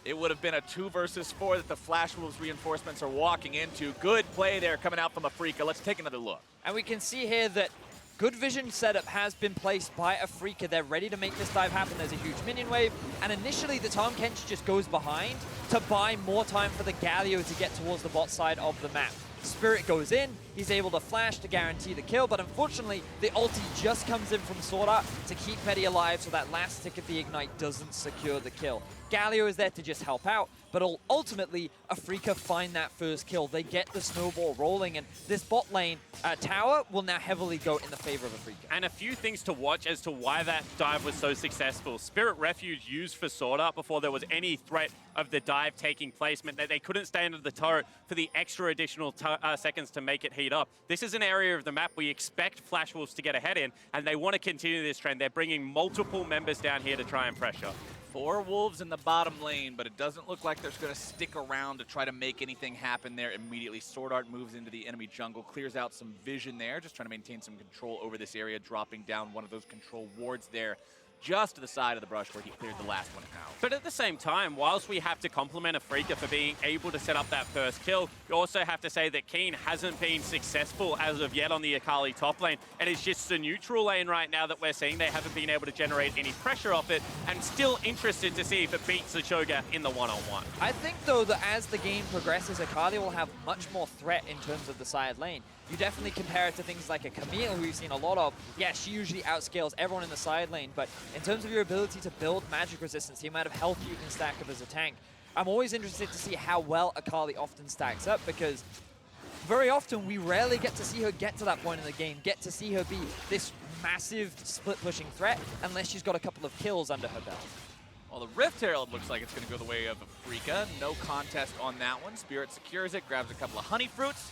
Speaker 3: It would have been a 2 versus 4 that the Flash Wolves reinforcements are walking into. Good play there coming out from Afreeca. Let's take another look.
Speaker 9: And we can see here that good vision setup has been placed by Afreeca. They're ready to make this dive happen. There's a huge minion wave. And initially, the Tahm Kench just goes behind to buy more time for the Galio to get towards the bot side of the map. Spirit goes in, he's able to flash to guarantee the kill, but unfortunately, the ulti just comes in from SwordArt to keep Betty alive so that last tick of the Ignite doesn't secure the kill. Galio is there to just help out, but ultimately, Afreeca find that first kill. They get the snowball rolling, and this bot lane tower will now heavily go in the favor of Afreeca.
Speaker 10: And a few things to watch as to why that dive was so successful. Spirit Refuge used for SwordArt before there was any threat of the dive taking place meant that they couldn't stay under the turret for the extra additional seconds to make it heat up. This is an area of the map we expect Flash Wolves to get ahead in, and they want to continue this trend. They're bringing multiple members down here to try and pressure.
Speaker 3: 4 Wolves in the bottom lane, but it doesn't look like they're going to stick around to try to make anything happen there immediately. SwordArt moves into the enemy jungle, clears out some vision there, just trying to maintain some control over this area, dropping down one of those control wards there, just to the side of the brush where he cleared the last one out.
Speaker 10: But at the same time, whilst we have to compliment Afreeca for being able to set up that first kill, you also have to say that Kiin hasn't been successful as of yet on the Akali top lane. And it's just the neutral lane right now that we're seeing. They haven't been able to generate any pressure off it, and still interested to see if it beats the Cho'Gath in the one-on-one.
Speaker 9: I think, though, that as the game progresses, Akali will have much more threat in terms of the side lane. You definitely compare it to things like a Camille, who we've seen a lot of. Yeah, she usually outscales everyone in the side lane, but in terms of your ability to build magic resistance, the amount of health you can stack up as a tank, I'm always interested to see how well Akali often stacks up, because very often we rarely get to see her get to that point in the game, get to see her be this massive split-pushing threat, unless she's got a couple of kills under her belt.
Speaker 3: Well, the Rift Herald looks like it's going to go the way of Afreeca. No contest on that one. Spirit secures it, grabs a couple of honey fruits,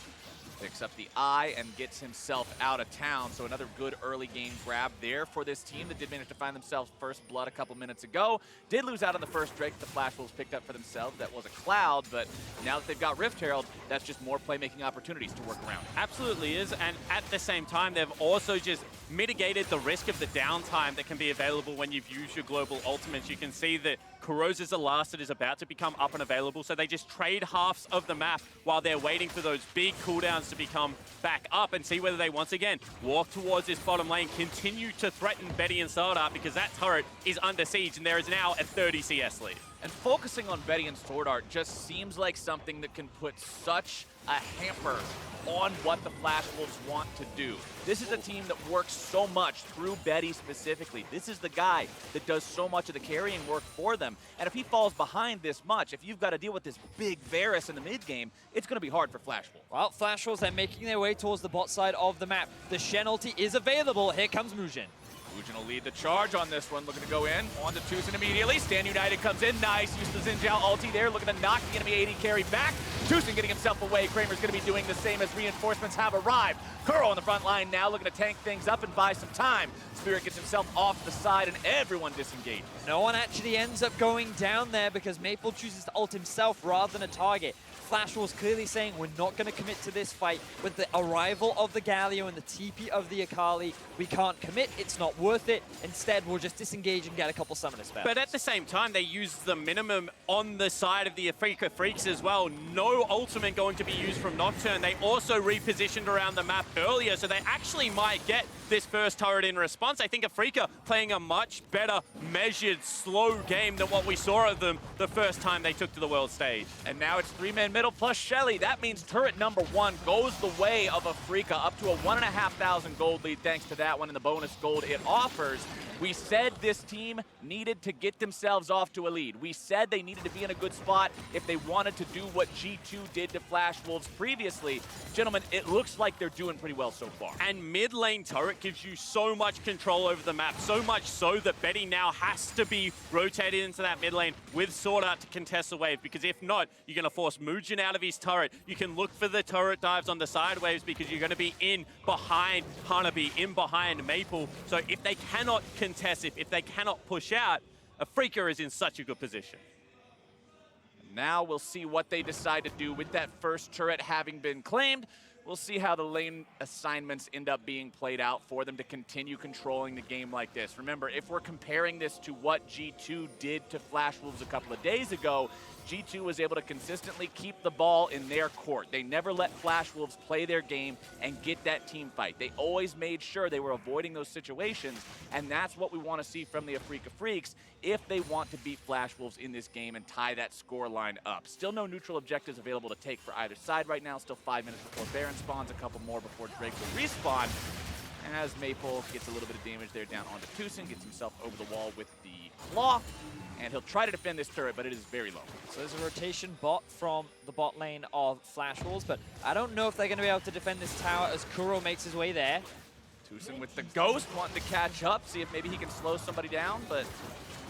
Speaker 3: picks up the eye, and gets himself out of town. So another good early game grab there for this team that did manage to find themselves first blood a couple minutes ago. Did lose out on the first Drake the Flash Wolves picked up for themselves. That was a Cloud, but now that they've got Rift Herald, that's just more playmaking opportunities to work around.
Speaker 10: Absolutely is, and at the same time, they've also just mitigated the risk of the downtime that can be available when you've used your global ultimates. You can see that Kuro's is the last that is about to become up and available, so they just trade halves of the map while they're waiting for those big cooldowns to become back up, and see whether they once again walk towards this bottom lane, continue to threaten Betty and SwordArt, because that turret is under siege and there is now a 30 CS lead.
Speaker 3: And focusing on Betty and SwordArt just seems like something that can put such a hamper on what the Flash Wolves want to do. This is a team that works so much through Betty specifically. This is the guy that does so much of the carrying work for them. And if he falls behind this much, if you've got to deal with this big Varus in the mid game, it's going to be hard for Flash Wolves.
Speaker 9: Well, Flash Wolves, they're making their way towards the bot side of the map. The Shen ulti is available. Here comes Moojin.
Speaker 3: Moojin will lead the charge on this one, looking to go in. On to TusiN immediately. Stand United comes in. Nice. Use the Zhao ulti there, looking to knock the enemy AD carry back. TusiN getting himself away. Kramer's going to be doing the same as reinforcements have arrived. Kuro on the front line now, looking to tank things up and buy some time. Spirit gets himself off the side, and everyone disengages.
Speaker 9: No one actually ends up going down there because Maple chooses to ult himself rather than a target. Flash Wolves clearly saying we're not going to commit to this fight. With the arrival of the Galio and the TP of the Akali, we can't commit. It's not worth it. Instead, we'll just disengage and get a couple summoner spells.
Speaker 10: But at the same time, they use the minimum on the side of the Afreeca Freecs as well. No ultimate going to be used from Nocturne. They also repositioned around the map earlier, so they actually might get this first turret in response. I think Afreeca playing a much better, measured, slow game than what we saw of them the first time they took to the world stage.
Speaker 3: And now it's 3-man middle plus Shelly. That means turret number 1 goes the way of Afreeca, up to a 1,500 gold lead thanks to that one and the bonus gold it offers. We said this team needed to get themselves off to a lead. We said they needed to be in a good spot if they wanted to do what G2 did to Flash Wolves previously. Gentlemen, it looks like they're doing pretty well so far.
Speaker 10: And mid lane turret gives you so much control over the map, so much so that Betty now has to be rotated into that mid lane with SwordArt to contest the wave, because if not, you're going to force Moojin out of his turret. You can look for the turret dives on the side waves because you're going to be in behind Hanabi, in behind Maple. So if they cannot contest, if they cannot push out, Afreeca is in such a good position.
Speaker 3: Now we'll see what they decide to do with that first turret having been claimed. We'll see how the lane assignments end up being played out for them to continue controlling the game like this. Remember, if we're comparing this to what G2 did to Flash Wolves a couple of days ago, G2 was able to consistently keep the ball in their court. They never let Flash Wolves play their game and get that team fight. They always made sure they were avoiding those situations, and that's what we want to see from the Afreeca Freecs if they want to beat Flash Wolves in this game and tie that score line up. Still no neutral objectives available to take for either side right now. Still 5 minutes before Baron spawns, a couple more before Drake will respawn. As Maple gets a little bit of damage there down onto TusiN, gets himself over the wall with the claw, and he'll try to defend this turret, but it is very low.
Speaker 9: So there's a rotation bot from the bot lane of Flash Wolves, but I don't know if they're going to be able to defend this tower as Kuro makes his way there.
Speaker 3: TusiN with the ghost, wanting to catch up, see if maybe he can slow somebody down, but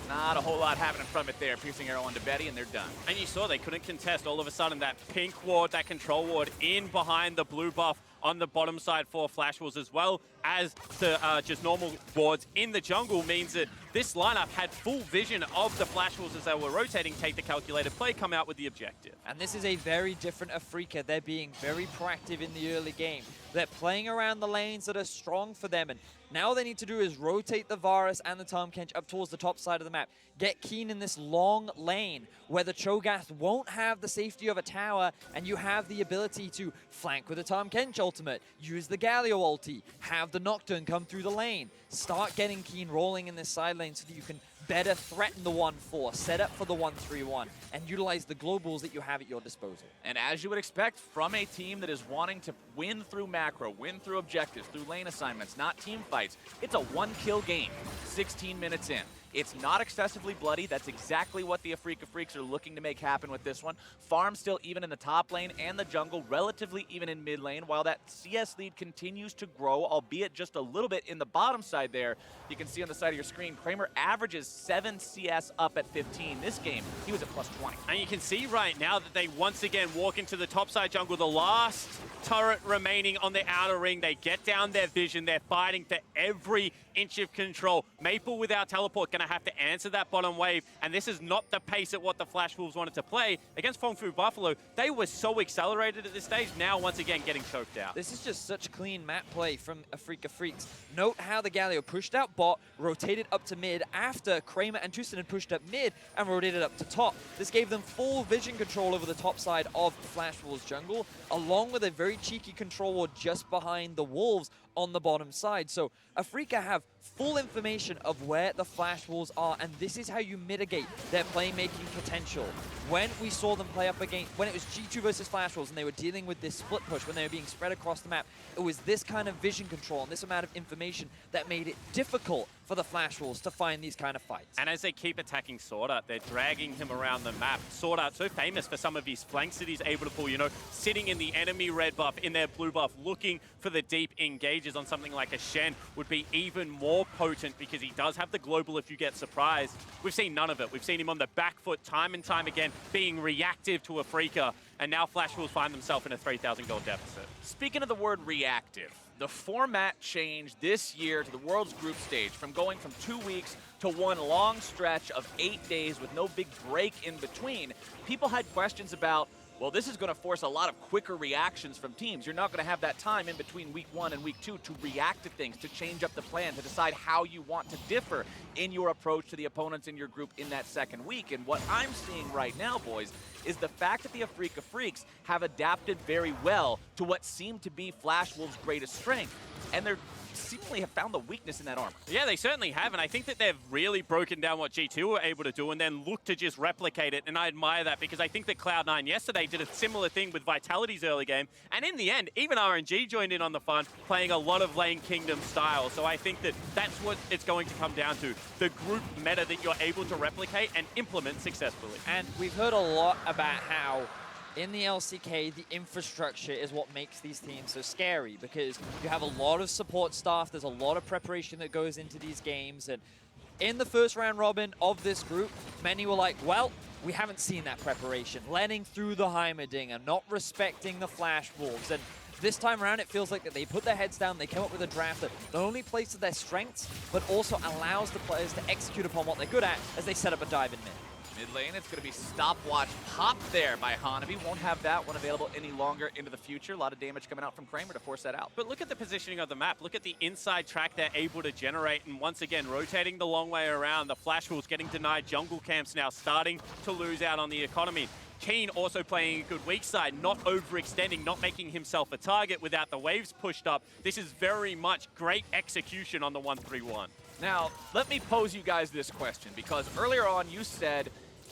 Speaker 3: not a whole lot happening from it there. Piercing arrow onto Betty, and they're done.
Speaker 10: And you saw they couldn't contest. All of a sudden, that pink ward, that control ward, in behind the blue buff on the bottom side for Flash Wolves, as well as the just normal wards in the jungle, means that this lineup had full vision of the Flash Wolves as they were rotating, take the calculated play, come out with the objective.
Speaker 9: And this is a very different Afreeca. They're being very proactive in the early game. They're playing around the lanes that are strong for them, and now all they need to do is rotate the Varus and the Tahm Kench up towards the top side of the map. Get Kiin in this long lane where the Cho'Gath won't have the safety of a tower, and you have the ability to flank with a Tahm Kench ultimate, use the Galio ulti, have the Nocturne come through the lane, start getting Kiin rolling in this side lane so that you can better threaten the 1-4, set up for the 1-3-1, and utilize the globals that you have at your disposal.
Speaker 3: And as you would expect from a team that is wanting to win through macro, win through objectives, through lane assignments, not team fights, it's a one-kill game, 16 minutes in. It's not excessively bloody. That's exactly what the Afreeca Freecs are looking to make happen with this one. Farm still even in the top lane and the jungle, relatively even in mid lane, while that CS lead continues to grow, albeit just a little bit in the bottom side there. You can see on the side of your screen, Kramer averages 7 CS up at 15. This game, he was at plus 20.
Speaker 10: And you can see right now that they once again walk into the top side jungle, the last turret remaining on the outer ring. They get down their vision. They're fighting for every inch of control. Maple without teleport going to have to answer that bottom wave, and this is not the pace at what the Flash Wolves wanted to play. Against Feng Fu Buffalo, they were so accelerated at this stage, now once again getting choked out.
Speaker 9: This is just such clean map play from Afreeca Freecs. Note how the Galio pushed out bot, rotated up to mid after Kramer and TusiN had pushed up mid and rotated up to top. This gave them full vision control over the top side of Flash Wolves jungle, along with a very cheeky control ward just behind the Wolves on the bottom side. So Afreeca have full information of where the Flash Wolves Wolves are, and this is how you mitigate their playmaking potential. When we saw them play up against, when it was G2 versus Flash Wolves and they were dealing with this split push, when they were being spread across the map, it was this kind of vision control and this amount of information that made it difficult for the Flash Wolves to find these kind of fights.
Speaker 10: And as they keep attacking SwordArt, they're dragging him around the map. SwordArt, so famous for some of his flanks that he's able to pull, you know, sitting in the enemy red buff, in their blue buff, looking for the deep engages on something like a Shen would be even more potent because he does have the global if you get surprised. We've seen none of it. We've seen him on the back foot time and time again, being reactive to Afreeca, and now Flash Wolves find themselves in a 3,000 gold deficit.
Speaker 3: Speaking of the word reactive, the format changed this year to the World's group stage from going from 2 weeks to one long stretch of 8 days with no big break in between. People had questions about, well, this is going to force a lot of quicker reactions from teams. You're not going to have that time in between week 1 and week 2 to react to things, to change up the plan, to decide how you want to differ in your approach to the opponents in your group in that second week. And what I'm seeing right now, boys, is the fact that the Afreeca Freecs have adapted very well to what seemed to be Flash Wolves' greatest strength. And they're seemingly have found the weakness in that armor.
Speaker 10: Yeah, they certainly have, and I think that they've really broken down what G2 were able to do and then look to just replicate it, and I admire that because I think that Cloud9 yesterday did a similar thing with Vitality's early game, and in the end, even RNG joined in on the fun, playing a lot of Lane Kingdom style, so I think that that's what it's going to come down to, the group meta that you're able to replicate and implement successfully.
Speaker 9: And we've heard a lot about how in the LCK, the infrastructure is what makes these teams so scary because you have a lot of support staff, there's a lot of preparation that goes into these games, and in the first round robin of this group, many were like, well, we haven't seen that preparation, letting through the Heimerdinger, not respecting the Flash Wolves, and this time around, it feels like that they put their heads down, they came up with a draft that not only plays to their strengths, but also allows the players to execute upon what they're good at as they set up a dive in mid.
Speaker 3: Mid lane, it's going to be stopwatch pop there by Hanabi. Won't have that one available any longer into the future. A lot of damage coming out from Kramer to force that out.
Speaker 10: But look at the positioning of the map. Look at the inside track they're able to generate. And once again, rotating the long way around. The Flash Wolves getting denied jungle camps now, starting to lose out on the economy. Kiin also playing a good weak side, not overextending, not making himself a target without the waves pushed up. This is very much great execution on the 1-3-1.
Speaker 3: Now, let me pose you guys this question, because earlier on you said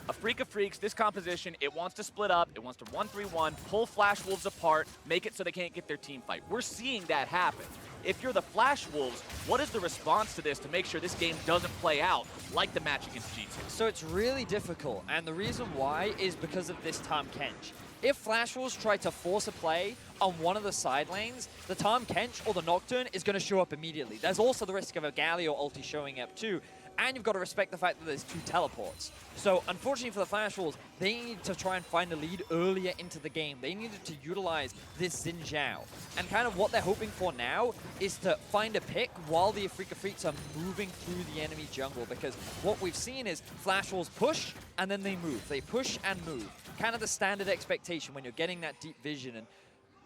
Speaker 3: Afreeca Freecs, this composition, it wants to split up, it wants to 1-3-1, pull Flash Wolves apart, make it so they can't get their team fight. We're seeing that happen. If you're the Flash Wolves, what is the response to this to make sure this game doesn't play out like the match against G2?
Speaker 9: So it's really difficult, and the reason why is because of this Tahm Kench. If Flash Wolves try to force a play on one of the side lanes, the Tahm Kench or the Nocturne is going to show up immediately. There's also the risk of a Galio ulti showing up too, and you've got to respect the fact that there's 2 teleports. So unfortunately for the Flash Wolves, they need to try and find a lead earlier into the game. They needed to utilize this Zhao. And kind of what they're hoping for now is to find a pick while the Afreeca Freecs are moving through the enemy jungle, because what we've seen is Flash Wolves push and then they move. They push and move. Kind of the standard expectation when you're getting that deep vision. And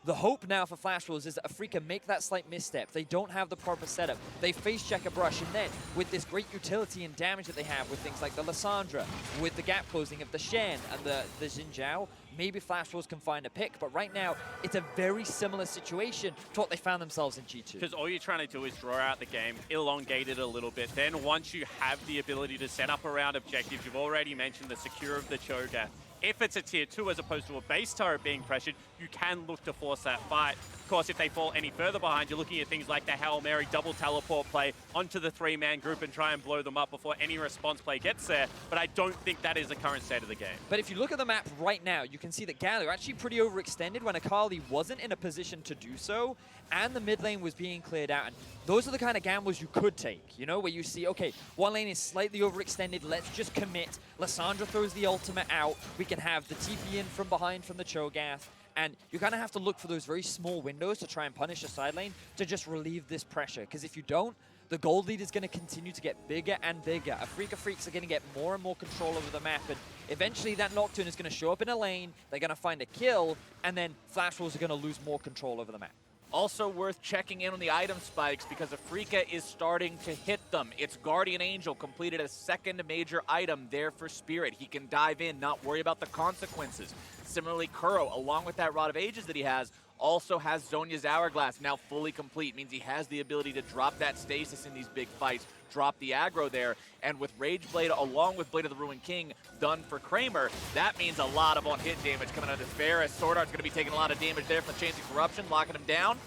Speaker 9: the hope now for Flash Wolves is that Afreeca make that slight misstep. They don't have the proper setup. They face check a brush, and then with this great utility and damage that they have with things like the Lissandra, with the gap closing of the Shen and the Zhao, maybe Flash Wolves can find a pick. But right now, it's a very similar situation to what they found themselves in G2.
Speaker 10: Because all you're trying to do is draw out the game, elongate it a little bit. Then once you have the ability to set up around objectives, you've already mentioned the secure of the Cho'Gath. If it's a tier 2 as opposed to a base turret being pressured, you can look to force that fight. Of course, if they fall any further behind, you're looking at things like the Hail Mary double teleport play onto the 3-man group and try and blow them up before any response play gets there. But I don't think that is the current state of the game.
Speaker 9: But if you look at the map right now, you can see that Galio actually pretty overextended when Akali wasn't in a position to do so, and the mid lane was being cleared out. And those are the kind of gambles you could take, you know, where you see, okay, one lane is slightly overextended, let's just commit. Lissandra throws the ultimate out, we can have the TP in from behind from the Cho'Gath, and you kind of have to look for those very small windows to try and punish a side lane to just relieve this pressure, because if you don't, the gold lead is going to continue to get bigger and bigger. Afreeca Freecs are going to get more and more control over the map, and eventually that Nocturne is going to show up in a lane, they're going to find a kill, and then Flash Wolves are going to lose more control over the map.
Speaker 3: Also worth checking in on the item spikes because Afreeca is starting to hit them. Its Guardian Angel completed a second major item there for Spirit. He can dive in, not worry about the consequences. Similarly, Kuro, along with that Rod of Ages that he has, Also has Zhonya's Hourglass, now fully complete. Means he has the ability to drop that stasis in these big fights, drop the aggro there. And with Rage Blade along with Blade of the Ruined King done for Kramer, that means a lot of on-hit damage coming out of this Varus. SwordArt's going to be taking a lot of damage there from Chains of Corruption, locking him down.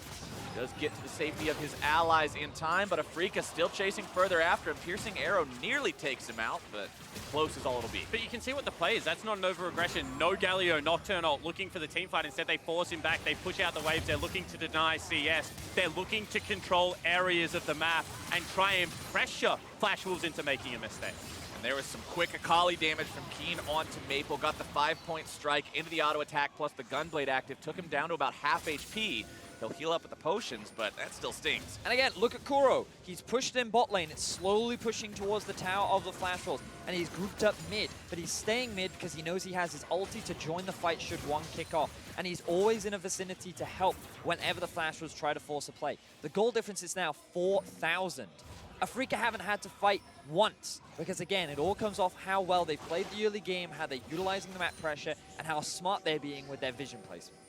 Speaker 3: Does get to the safety of his allies in time, but Afreeca still chasing further after him. Piercing Arrow nearly takes him out, but close is all it'll be.
Speaker 10: But you can see what the play is. That's not an over-aggression. No Galio, Nocturne ult looking for the team fight. Instead, they force him back. They push out the waves. They're looking to deny CS. They're looking to control areas of the map and try and pressure Flash Wolves into making a mistake.
Speaker 3: And there was some quick Akali damage from Kiin onto Maple. Got the 5-point strike into the auto attack, plus the Gunblade active. Took him down to about half HP. He'll heal up with the potions, but that still stings.
Speaker 9: And again, look at Kuro. He's pushed in bot lane. It's slowly pushing towards the tower of the Flash Wolves. And he's grouped up mid, but he's staying mid because he knows he has his ulti to join the fight should one kick off. And he's always in a vicinity to help whenever the Flash Wolves try to force a play. The goal difference is now 4,000. Afreeca haven't had to fight once because, again, it all comes off how well they played the early game, how they're utilizing the map pressure, and how smart they're being with their vision placement.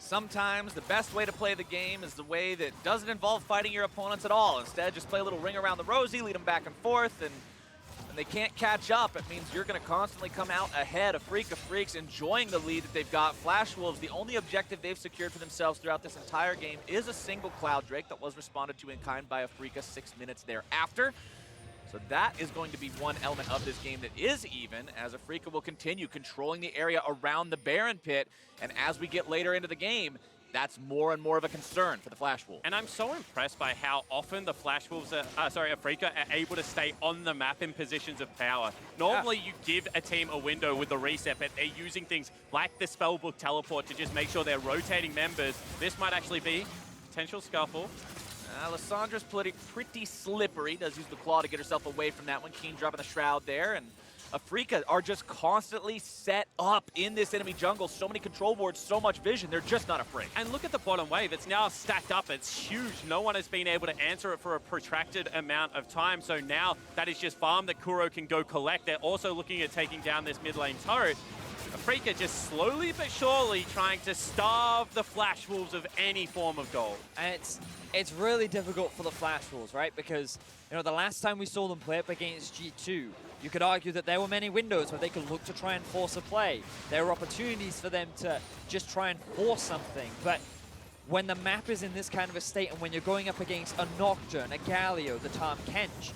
Speaker 3: Sometimes the best way to play the game is the way that doesn't involve fighting your opponents at all. Instead, just play a little ring around the rosy, lead them back and forth, and when they can't catch up, it means you're going to constantly come out ahead. Afreeca Freecs enjoying the lead that they've got. Flash Wolves, the only objective they've secured for themselves throughout this entire game is a single Cloud Drake that was responded to in kind by Afreeca 6 minutes thereafter. So that is going to be one element of this game that is even, as Afreeca will continue controlling the area around the Baron Pit. And as we get later into the game, that's more and more of a concern for the Flash Wolves.
Speaker 10: And I'm so impressed by how often the Flash Wolves, Afreeca are able to stay on the map in positions of power. Normally you give a team a window with the reset, but they're using things like the Spellbook Teleport to just make sure they're rotating members. This might actually be potential scuffle.
Speaker 3: Lissandra's pretty slippery. Does use the claw to get herself away from that one. Kiin dropping the shroud there, and Afreeca are just constantly set up in this enemy jungle. So many control boards, so much vision. They're just not afraid.
Speaker 10: And look at the bottom wave. It's now stacked up. It's huge. No one has been able to answer it for a protracted amount of time. So now that is just farm that Kuro can go collect. They're also looking at taking down this mid lane turret. Afreeca just slowly but surely trying to starve the Flash Wolves of any form of gold.
Speaker 9: And it's really difficult for the Flash Wolves, right? Because, you know, the last time we saw them play up against G2, you could argue that there were many windows where they could look to try and force a play. There were opportunities for them to just try and force something. But when the map is in this kind of a state and when you're going up against a Nocturne, a Galio, the Tahm, Kench,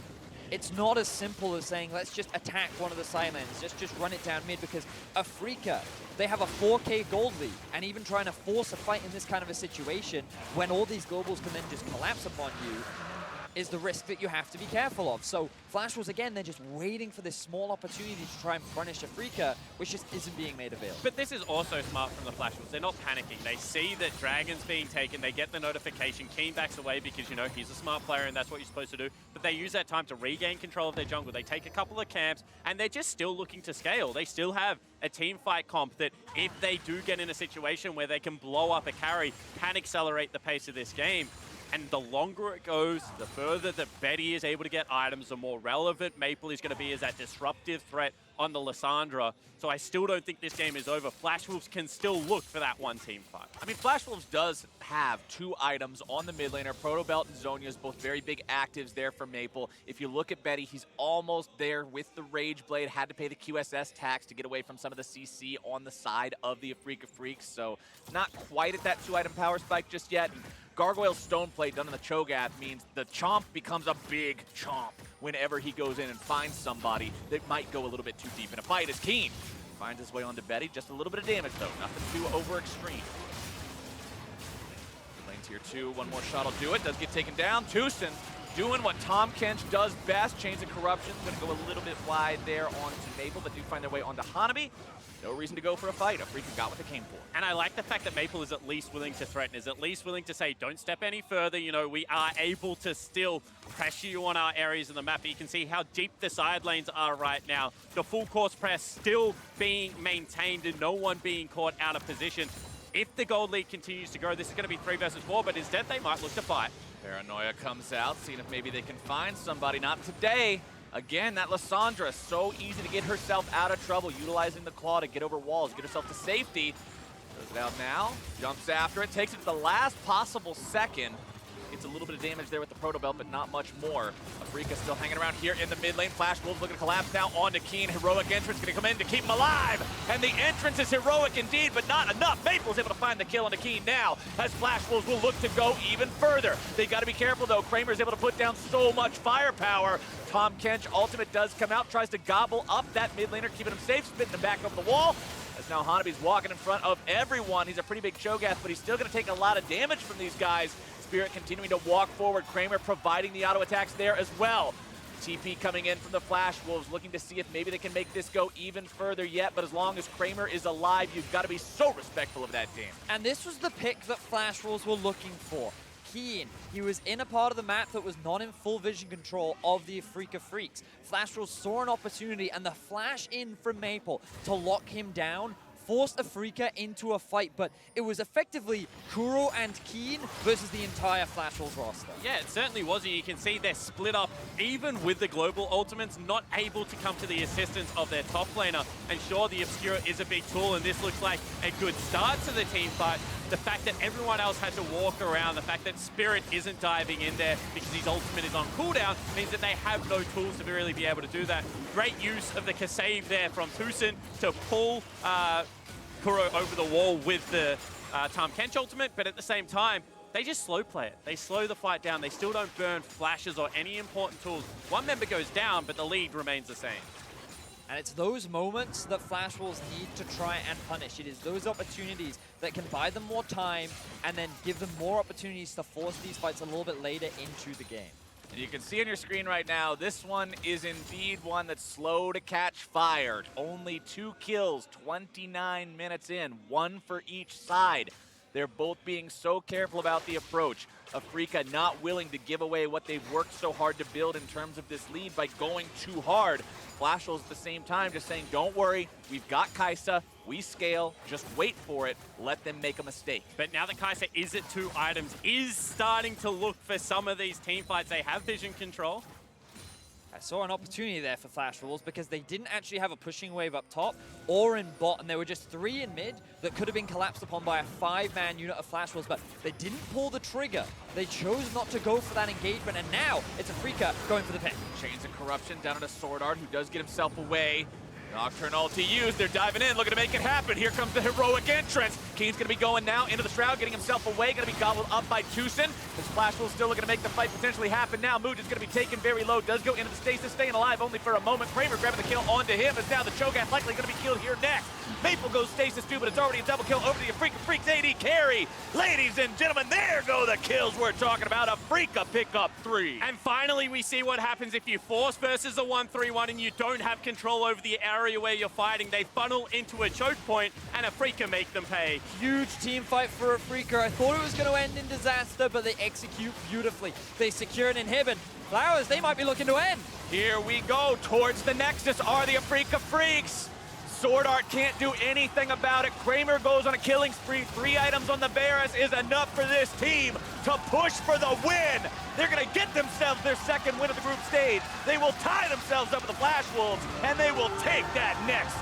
Speaker 9: it's not as simple as saying, let's just attack one of the sidelines, just run it down mid, because Afreeca, they have a 4K gold lead, and even trying to force a fight in this kind of a situation, when all these globals can then just collapse upon you, is the risk that you have to be careful of. So Flash Wolves, again, they're just waiting for this small opportunity to try and punish Afreeca, which just isn't being made available.
Speaker 10: But this is also smart from the Flash Wolves. They're not panicking. They see that Dragon's being taken. They get the notification. Kiin backs away because, you know, he's a smart player and that's what you're supposed to do. But they use that time to regain control of their jungle. They take a couple of camps and they're just still looking to scale. They still have a team fight comp that if they do get in a situation where they can blow up a carry, can accelerate the pace of this game. And the longer it goes, the further that Betty is able to get items, the more relevant Maple is going to be as that disruptive threat on the Lissandra. So I still don't think this game is over. Flash Wolves can still look for that one team fight.
Speaker 3: I mean, Flash Wolves does have 2 items on the mid laner. Proto Belt and Zhonya's both very big actives there for Maple. If you look at Betty, he's almost there with the Rage Blade. Had to pay the QSS tax to get away from some of the CC on the side of the Afreeca Freecs. So not quite at that 2-item power spike just yet. And Gargoyle's Stone Plate done in the Cho'Gath means the Chomp becomes a big Chomp whenever he goes in and finds somebody that might go a little bit too deep in a fight. As Kiin finds his way onto Betty. Just a little bit of damage, though. Nothing too over extreme. Lane tier 2. One more shot will do it. Does get taken down. TusiN doing what Tahm Kench does best. Chains of Corruption. Going to go a little bit wide there onto Maple, but do find their way onto Hanabi. No reason to go for a fight. Afreeca got what they came for.
Speaker 10: And I like the fact that Maple is at least willing to threaten, is at least willing to say, don't step any further. You know, we are able to still pressure you on our areas of the map. But you can see how deep the side lanes are right now. The full course press still being maintained and no one being caught out of position. If the gold lead continues to grow, this is going to be 3 versus 4, but instead they might look to fight.
Speaker 3: Paranoia comes out, seeing if maybe they can find somebody. Not today. Again, that Lissandra, so easy to get herself out of trouble, utilizing the claw to get over walls, get herself to safety. Throws it out now, jumps after it, takes it to the last possible second. Gets a little bit of damage there with the Proto Belt, but not much more. Afreeca still hanging around here in the mid lane. Flash Wolves looking to collapse now onto Kiin. Heroic entrance going to come in to keep him alive. And the entrance is heroic indeed, but not enough. Maple's able to find the kill onto Kiin now, as Flash Wolves will look to go even further. They got to be careful though. Kramer's able to put down so much firepower. Tahm Kench ultimate does come out, tries to gobble up that mid laner, keeping him safe, spitting him back over the wall. As now Hanabi's walking in front of everyone. He's a pretty big Cho'Gath, but he's still going to take a lot of damage from these guys. Spirit continuing to walk forward. Kramer providing the auto attacks there as well. TP coming in from the Flash Wolves, looking to see if maybe they can make this go even further yet. But as long as Kramer is alive, you've got to be so respectful of that damage.
Speaker 9: And this was the pick that Flash Wolves were looking for. Kiin, he was in a part of the map that was not in full vision control of the Afreeca Freecs. Flash Wolves saw an opportunity, and the flash in from Maple to lock him down forced Afreeca into a fight, but it was effectively Kuro and Kiin versus the entire Flash Wolves roster.
Speaker 10: Yeah, it certainly was. You can see they're split up, even with the global ultimates, not able to come to the assistance of their top laner. And sure, the Obscura is a big tool, and this looks like a good start to the team fight. The fact that everyone else had to walk around, the fact that Spirit isn't diving in there because his ultimate is on cooldown, means that they have no tools to really be able to do that. Great use of the save there from TusiN to pull Kuro over the wall with the Tahm Kench ultimate, but at the same time, they just slow play it. They slow the fight down. They still don't burn flashes or any important tools. One member goes down, but the lead remains the same.
Speaker 9: And it's those moments that Flash Wolves need to try and punish. It is those opportunities that can buy them more time and then give them more opportunities to force these fights a little bit later into the game.
Speaker 3: And you can see on your screen right now, this one is indeed one that's slow to catch fire. Only 2 kills, 29 minutes in, 1 for each side. They're both being so careful about the approach. Afreeca not willing to give away what they've worked so hard to build in terms of this lead by going too hard. Flash Wolves at the same time just saying, don't worry, we've got Kai'Sa, we scale, just wait for it, let them make a mistake.
Speaker 10: But now that Kai'Sa is at 2 items, is starting to look for some of these team fights. They have vision control.
Speaker 9: I saw an opportunity there for Flash Wolves because they didn't actually have a pushing wave up top or in bot, and there were just 3 in mid that could have been collapsed upon by a 5-man unit of Flash Wolves, but they didn't pull the trigger. They chose not to go for that engagement, and now it's Afreeca going for the pick.
Speaker 3: Chains of Corruption down to SwordArt, who does get himself away. Nocturne ulti used, they're diving in, looking to make it happen. Here comes the heroic entrance. Kiin's gonna be going now into the Shroud, getting himself away, gonna be gobbled up by TusiN. This Flash Wolves still looking to make the fight potentially happen now. Moojin's gonna be taken very low, does go into the stasis, staying alive only for a moment. Kramer grabbing the kill onto him, as now the Cho'Gath likely gonna be killed here next. Maple goes stasis too, but it's already a double kill over the Afreeca Freecs AD carry. Ladies and gentlemen, there go the kills we're talking about. Afreeca pick up 3.
Speaker 10: And finally, we see what happens if you force versus a 1-3-1 and you don't have control over the area where you're fighting. They funnel into a choke point, and Afreeca make them pay.
Speaker 9: Huge team fight for Afreeca. I thought it was going to end in disaster, but they execute beautifully. They secure an inhibit. Flowers, they might be looking to end.
Speaker 3: Here we go, towards the Nexus are the Afreeca Freecs. SwordArt can't do anything about it. Kramer goes on a killing spree. 3 items on the Varus is enough for this team to push for the win. They're gonna get themselves their 2nd win of the group stage. They will tie themselves up with the Flash Wolves, and they will take that Nexus.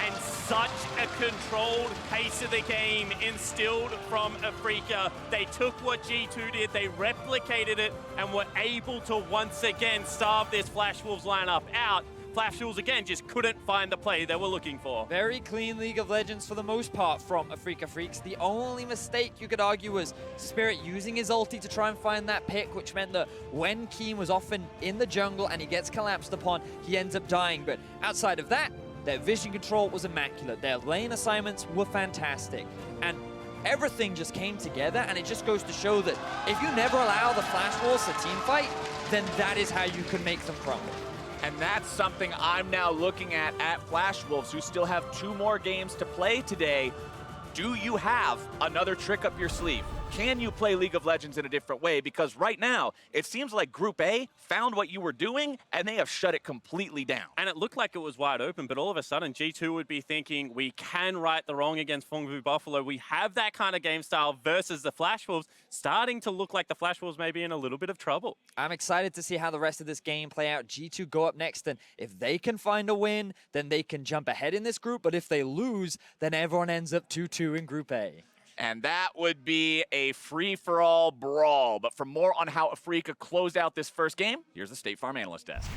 Speaker 10: And such a controlled pace of the game instilled from Afreeca. They took what G2 did, they replicated it, and were able to once again starve this Flash Wolves lineup out. Flash Wolves again just couldn't find the play they were looking for.
Speaker 9: Very clean League of Legends for the most part from Afreeca Freecs. The only mistake you could argue was Spirit using his ulti to try and find that pick, which meant that when Kiin was often in the jungle and he gets collapsed upon, he ends up dying. But outside of that, their vision control was immaculate. Their lane assignments were fantastic. And everything just came together, and it just goes to show that if you never allow the Flash Wolves to team fight, then that is how you can make them crumble.
Speaker 3: And that's something I'm now looking at Flash Wolves, who still have 2 more games to play today. Do you have another trick up your sleeve? Can you play League of Legends in a different way? Because right now, it seems like Group A found what you were doing, and they have shut it completely down.
Speaker 10: And it looked like it was wide open, but all of a sudden, G2 would be thinking, we can right the wrong against Fengvu Buffalo. We have that kind of game style versus the Flash Wolves, starting to look like the Flash Wolves may be in a little bit of trouble.
Speaker 9: I'm excited to see how the rest of this game play out. G2 go up next, and if they can find a win, then they can jump ahead in this group. But if they lose, then everyone ends up 2-2 in Group A.
Speaker 3: And that would be a free-for-all brawl. But for more on how Afreeca closed out this first game, here's the State Farm Analyst Desk.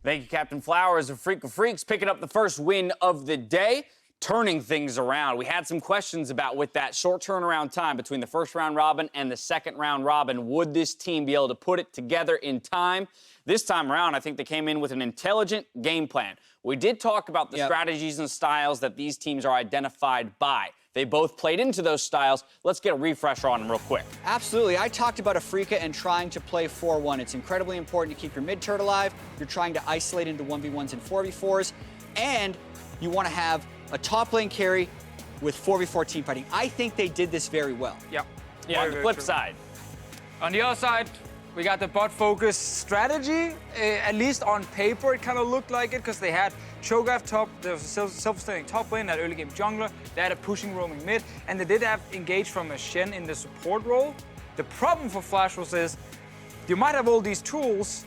Speaker 4: Thank you, Captain Flowers. Afreeca Freecs picking up the first win of the day, turning things around. We had some questions about, with that short turnaround time between the first round robin and the second round robin, would this team be able to put it together in time? This time around, I think they came in with an intelligent game plan. We did talk about the strategies and styles that these teams are identified by. They both played into those styles. Let's get a refresher on them real quick.
Speaker 8: Absolutely. I talked about Afreeca and trying to play 4-1. It's incredibly important to keep your mid-turret alive. You're trying to isolate into 1v1s and 4v4s. And you want to have a top lane carry with 4v4 team fighting. I think they did this very well.
Speaker 7: Yeah.
Speaker 4: Yeah, on the flip side.
Speaker 7: On the other side, we got the bot-focused strategy. At least on paper, it kind of looked like it because they had Cho'Gath top, there was a self-sustaining top lane, that early game jungler, they had a pushing roaming mid, and they did have engaged from a Shen in the support role. The problem for Flash Wolves is you might have all these tools,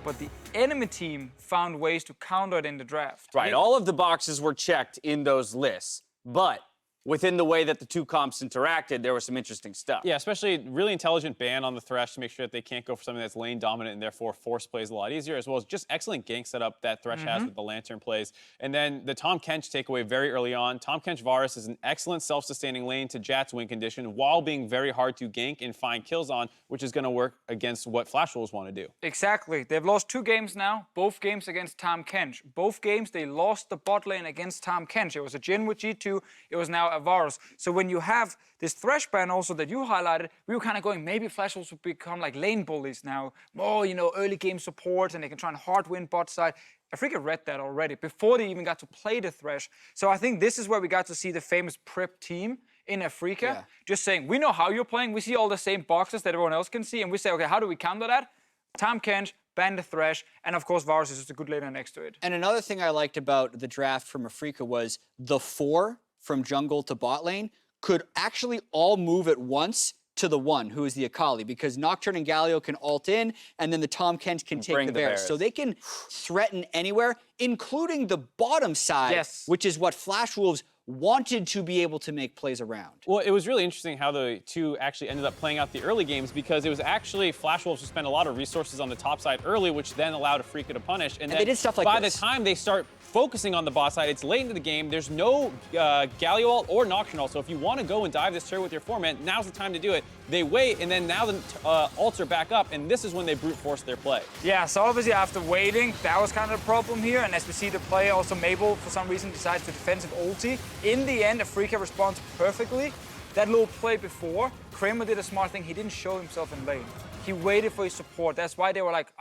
Speaker 7: but the enemy team found ways to counter it in the draft.
Speaker 4: Right, all of the boxes were checked in those lists, but within the way that the two comps interacted, there was some interesting stuff.
Speaker 6: Yeah, especially really intelligent ban on the Thresh to make sure that they can't go for something that's lane dominant and therefore force plays a lot easier, as well as just excellent gank setup that Thresh has with the Lantern plays. And then the Tahm Kench takeaway very early on. Tahm Kench Varus is an excellent self-sustaining lane to Jatt's win condition while being very hard to gank and find kills on, which is going to work against what Flash Wolves want to do.
Speaker 7: Exactly. They've lost 2 games now, both games against Tahm Kench. Both games, they lost the bot lane against Tahm Kench. It was a Jhin with G2, it was now a Varus. So when you have this Thresh ban also that you highlighted, we were kind of going, maybe Flash Wolves would become like lane bullies now. More, early game support, and they can try and hard win bot side. Afreeca read that already before they even got to play the Thresh. So I think this is where we got to see the famous prep team in Afreeca. Just saying, we know how you're playing. We see all the same boxes that everyone else can see. And we say, okay, how do we counter that? Tahm Kench, ban the Thresh, and of course Varus is just a good laner next to it.
Speaker 8: And another thing I liked about the draft from Afreeca was the 4 from jungle to bot lane could actually all move at once to the 1, who is the Akali, because Nocturne and Galio can ult in, and then the Tahm Kench can take the Varus. So they can threaten anywhere, including the bottom side, which is what Flash Wolves wanted to be able to make plays around.
Speaker 6: Well, it was really interesting how the two actually ended up playing out the early games, because it was actually Flash Wolves who spent a lot of resources on the top side early, which then allowed Afreeca to punish. And then
Speaker 8: they did stuff like
Speaker 6: by
Speaker 8: this.
Speaker 6: the time they start focusing on the bot side, it's late into the game. There's no Galio ult or Nocturne ult, so if you want to go and dive this turret with your 4-man, now's the time to do it. They wait, and then now the ults are back up, and this is when they brute force their play.
Speaker 7: Yeah, so obviously after waiting, that was kind of the problem here, and as we see the play, also Mabel, for some reason, decides to defensive ulti. In the end, Afreeca responds perfectly. That little play before, Kramer did a smart thing. He didn't show himself in lane. He waited for his support. That's why they were like,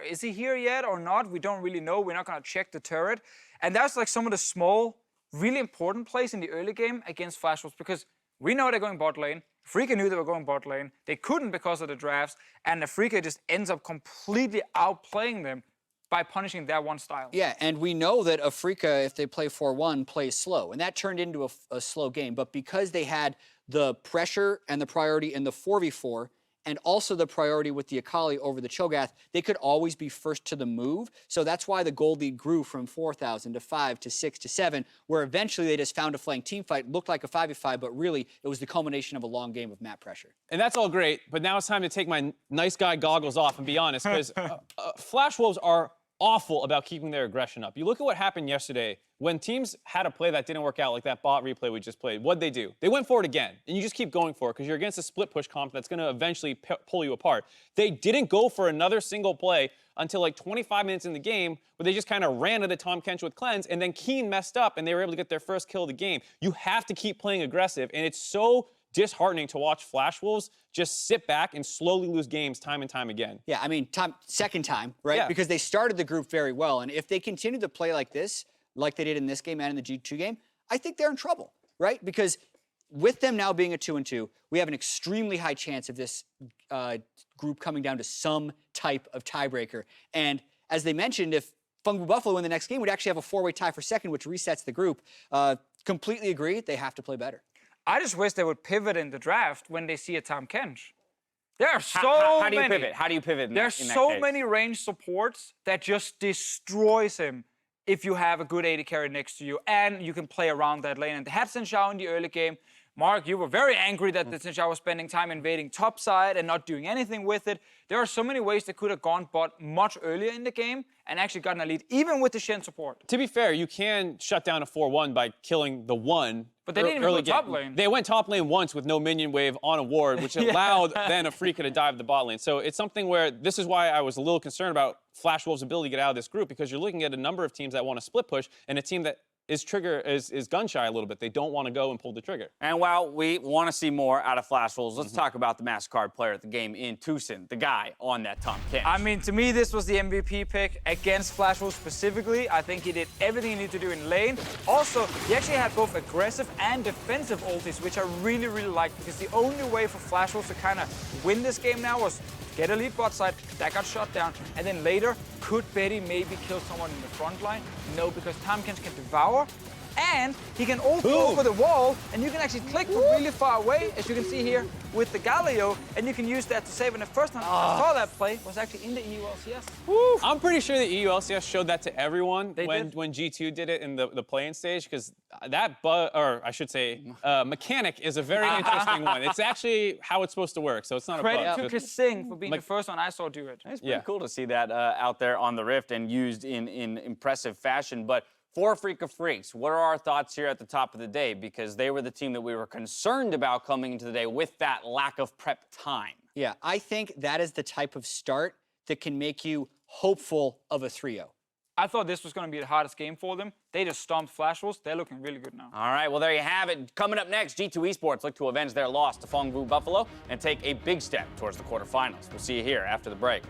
Speaker 7: is he here yet or not? We don't really know. We're not going to check the turret. And that's like some of the small, really important plays in the early game against Flash Wolves, because we know they're going bot lane. Afreeca knew they were going bot lane. They couldn't because of the drafts, and Afreeca just ends up completely outplaying them by punishing that one style.
Speaker 8: Yeah, and we know that Afreeca, if they play 4-1, plays slow, and that turned into a slow game. But because they had the pressure and the priority in the 4v4, and also the priority with the Akali over the Cho'Gath, they could always be first to the move. So that's why the gold lead grew from 4,000 to 5 to 6 to 7, where eventually they just found a flank team fight. Looked like a 5v5, but really it was the culmination of a long game of map pressure.
Speaker 6: And that's all great, but now it's time to take my nice guy goggles off and be honest, because Flash Wolves are awful about keeping their aggression up. You look at what happened yesterday when teams had a play that didn't work out, like that bot replay we just played. What'd they do? They went for it again, and you just keep going for it because you're against a split push comp that's going to eventually pull you apart. They didn't go for another single play until like 25 minutes in the game, where they just kind of ran to the Tahm Kench with cleanse, and then Kiin messed up, and they were able to get their first kill of the game. You have to keep playing aggressive, and it's so disheartening to watch Flash Wolves just sit back and slowly lose games time and time again.
Speaker 8: Yeah, I mean, second time, right? Yeah. Because they started the group very well, and if they continue to play like this, like they did in this game and in the G2 game, I think they're in trouble, right? Because with them now being a 2-2, we have an extremely high chance of this group coming down to some type of tiebreaker. And as they mentioned, if Fungbu Buffalo win the next game, we'd actually have a 4-way tie for second, which resets the group. Completely agree, they have to play better.
Speaker 7: I just wish they would pivot in the draft when they see a Tahm Kench. There are so
Speaker 4: how do you
Speaker 7: many.
Speaker 4: pivot? How do you pivot in
Speaker 7: There's
Speaker 4: that, in that
Speaker 7: so
Speaker 4: case?
Speaker 7: many range supports that just destroys him if you have a good AD carry next to you and you can play around that lane. And they had Zhao in the early game. Mark, you were very angry that Zhao was spending time invading top side and not doing anything with it. There are so many ways they could have gone bot much earlier in the game and actually gotten a lead, even with the Shen support.
Speaker 6: To be fair, you can shut down a 4-1 by killing the 1.
Speaker 7: But they didn't even go top lane.
Speaker 6: They went top lane once with no minion wave on a ward, which allowed then Afreeca to dive the bot lane. So it's something where this is why I was a little concerned about Flash Wolves' ability to get out of this group, because you're looking at a number of teams that want to split push and a team that is gun shy a little bit. They don't want to go and pull the trigger.
Speaker 4: And while we want to see more out of Flash Wolves, let's talk about the MasterCard player of the game in TusiN, the guy on that Tahm Kench.
Speaker 7: I mean, to me, this was the MVP pick against Flash Wolves specifically. I think he did everything he needed to do in lane. Also, he actually had both aggressive and defensive ultis, which I really, really liked, because the only way for Flash Wolves to kind of win this game now was get a lead bot side, that got shot down, and then later, could Betty maybe kill someone in the front line? No, because Tahm Kench can devour, and he can ult over the wall, and you can actually click from really far away, as you can see here with the Galio, and you can use that to save. And the first time I saw that play was actually in the EU LCS.
Speaker 6: I'm pretty sure the EU LCS showed that to everyone when
Speaker 7: did.
Speaker 6: G2 did it in the play-in stage, because that mechanic is a very interesting one. It's actually how it's supposed to work, so it's not a
Speaker 7: Credit
Speaker 6: bug.
Speaker 7: to Sing for being the first one I saw do it.
Speaker 4: It's pretty cool to see that out there on the Rift and used in impressive fashion. But for Afreeca Freecs, what are our thoughts here at the top of the day? Because they were the team that we were concerned about coming into the day with that lack of prep time.
Speaker 8: Yeah, I think that is the type of start that can make you hopeful of a 3-0.
Speaker 7: I thought this was going to be the hardest game for them. They just stomped Flash Wolves. They're looking really good now.
Speaker 4: All right, well, there you have it. Coming up next, G2 Esports look to avenge their loss to Fungbu Buffalo and take a big step towards the quarterfinals. We'll see you here after the break.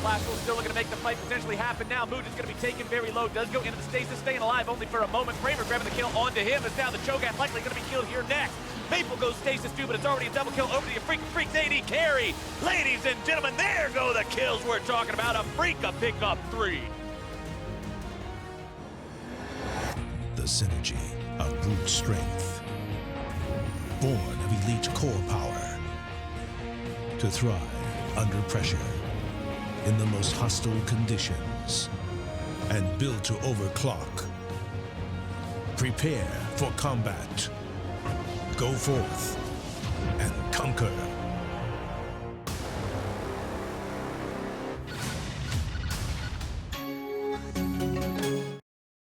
Speaker 3: Flash Wolves still looking to make the fight potentially happen now. Moojin's going to be taken very low. Does go into the stasis, staying alive only for a moment. Kramer grabbing the kill onto him. As now the Cho'Gath likely going to be killed here next. Maple goes stasis too, but it's already a double kill over the Afreeca Freecs AD carry. Ladies and gentlemen, there go the kills we're talking about. Afreeca pick up 3.
Speaker 11: The synergy of brute strength, born of elite core power, to thrive under pressure in the most hostile conditions, and built to overclock. Prepare for combat. Go forth and conquer.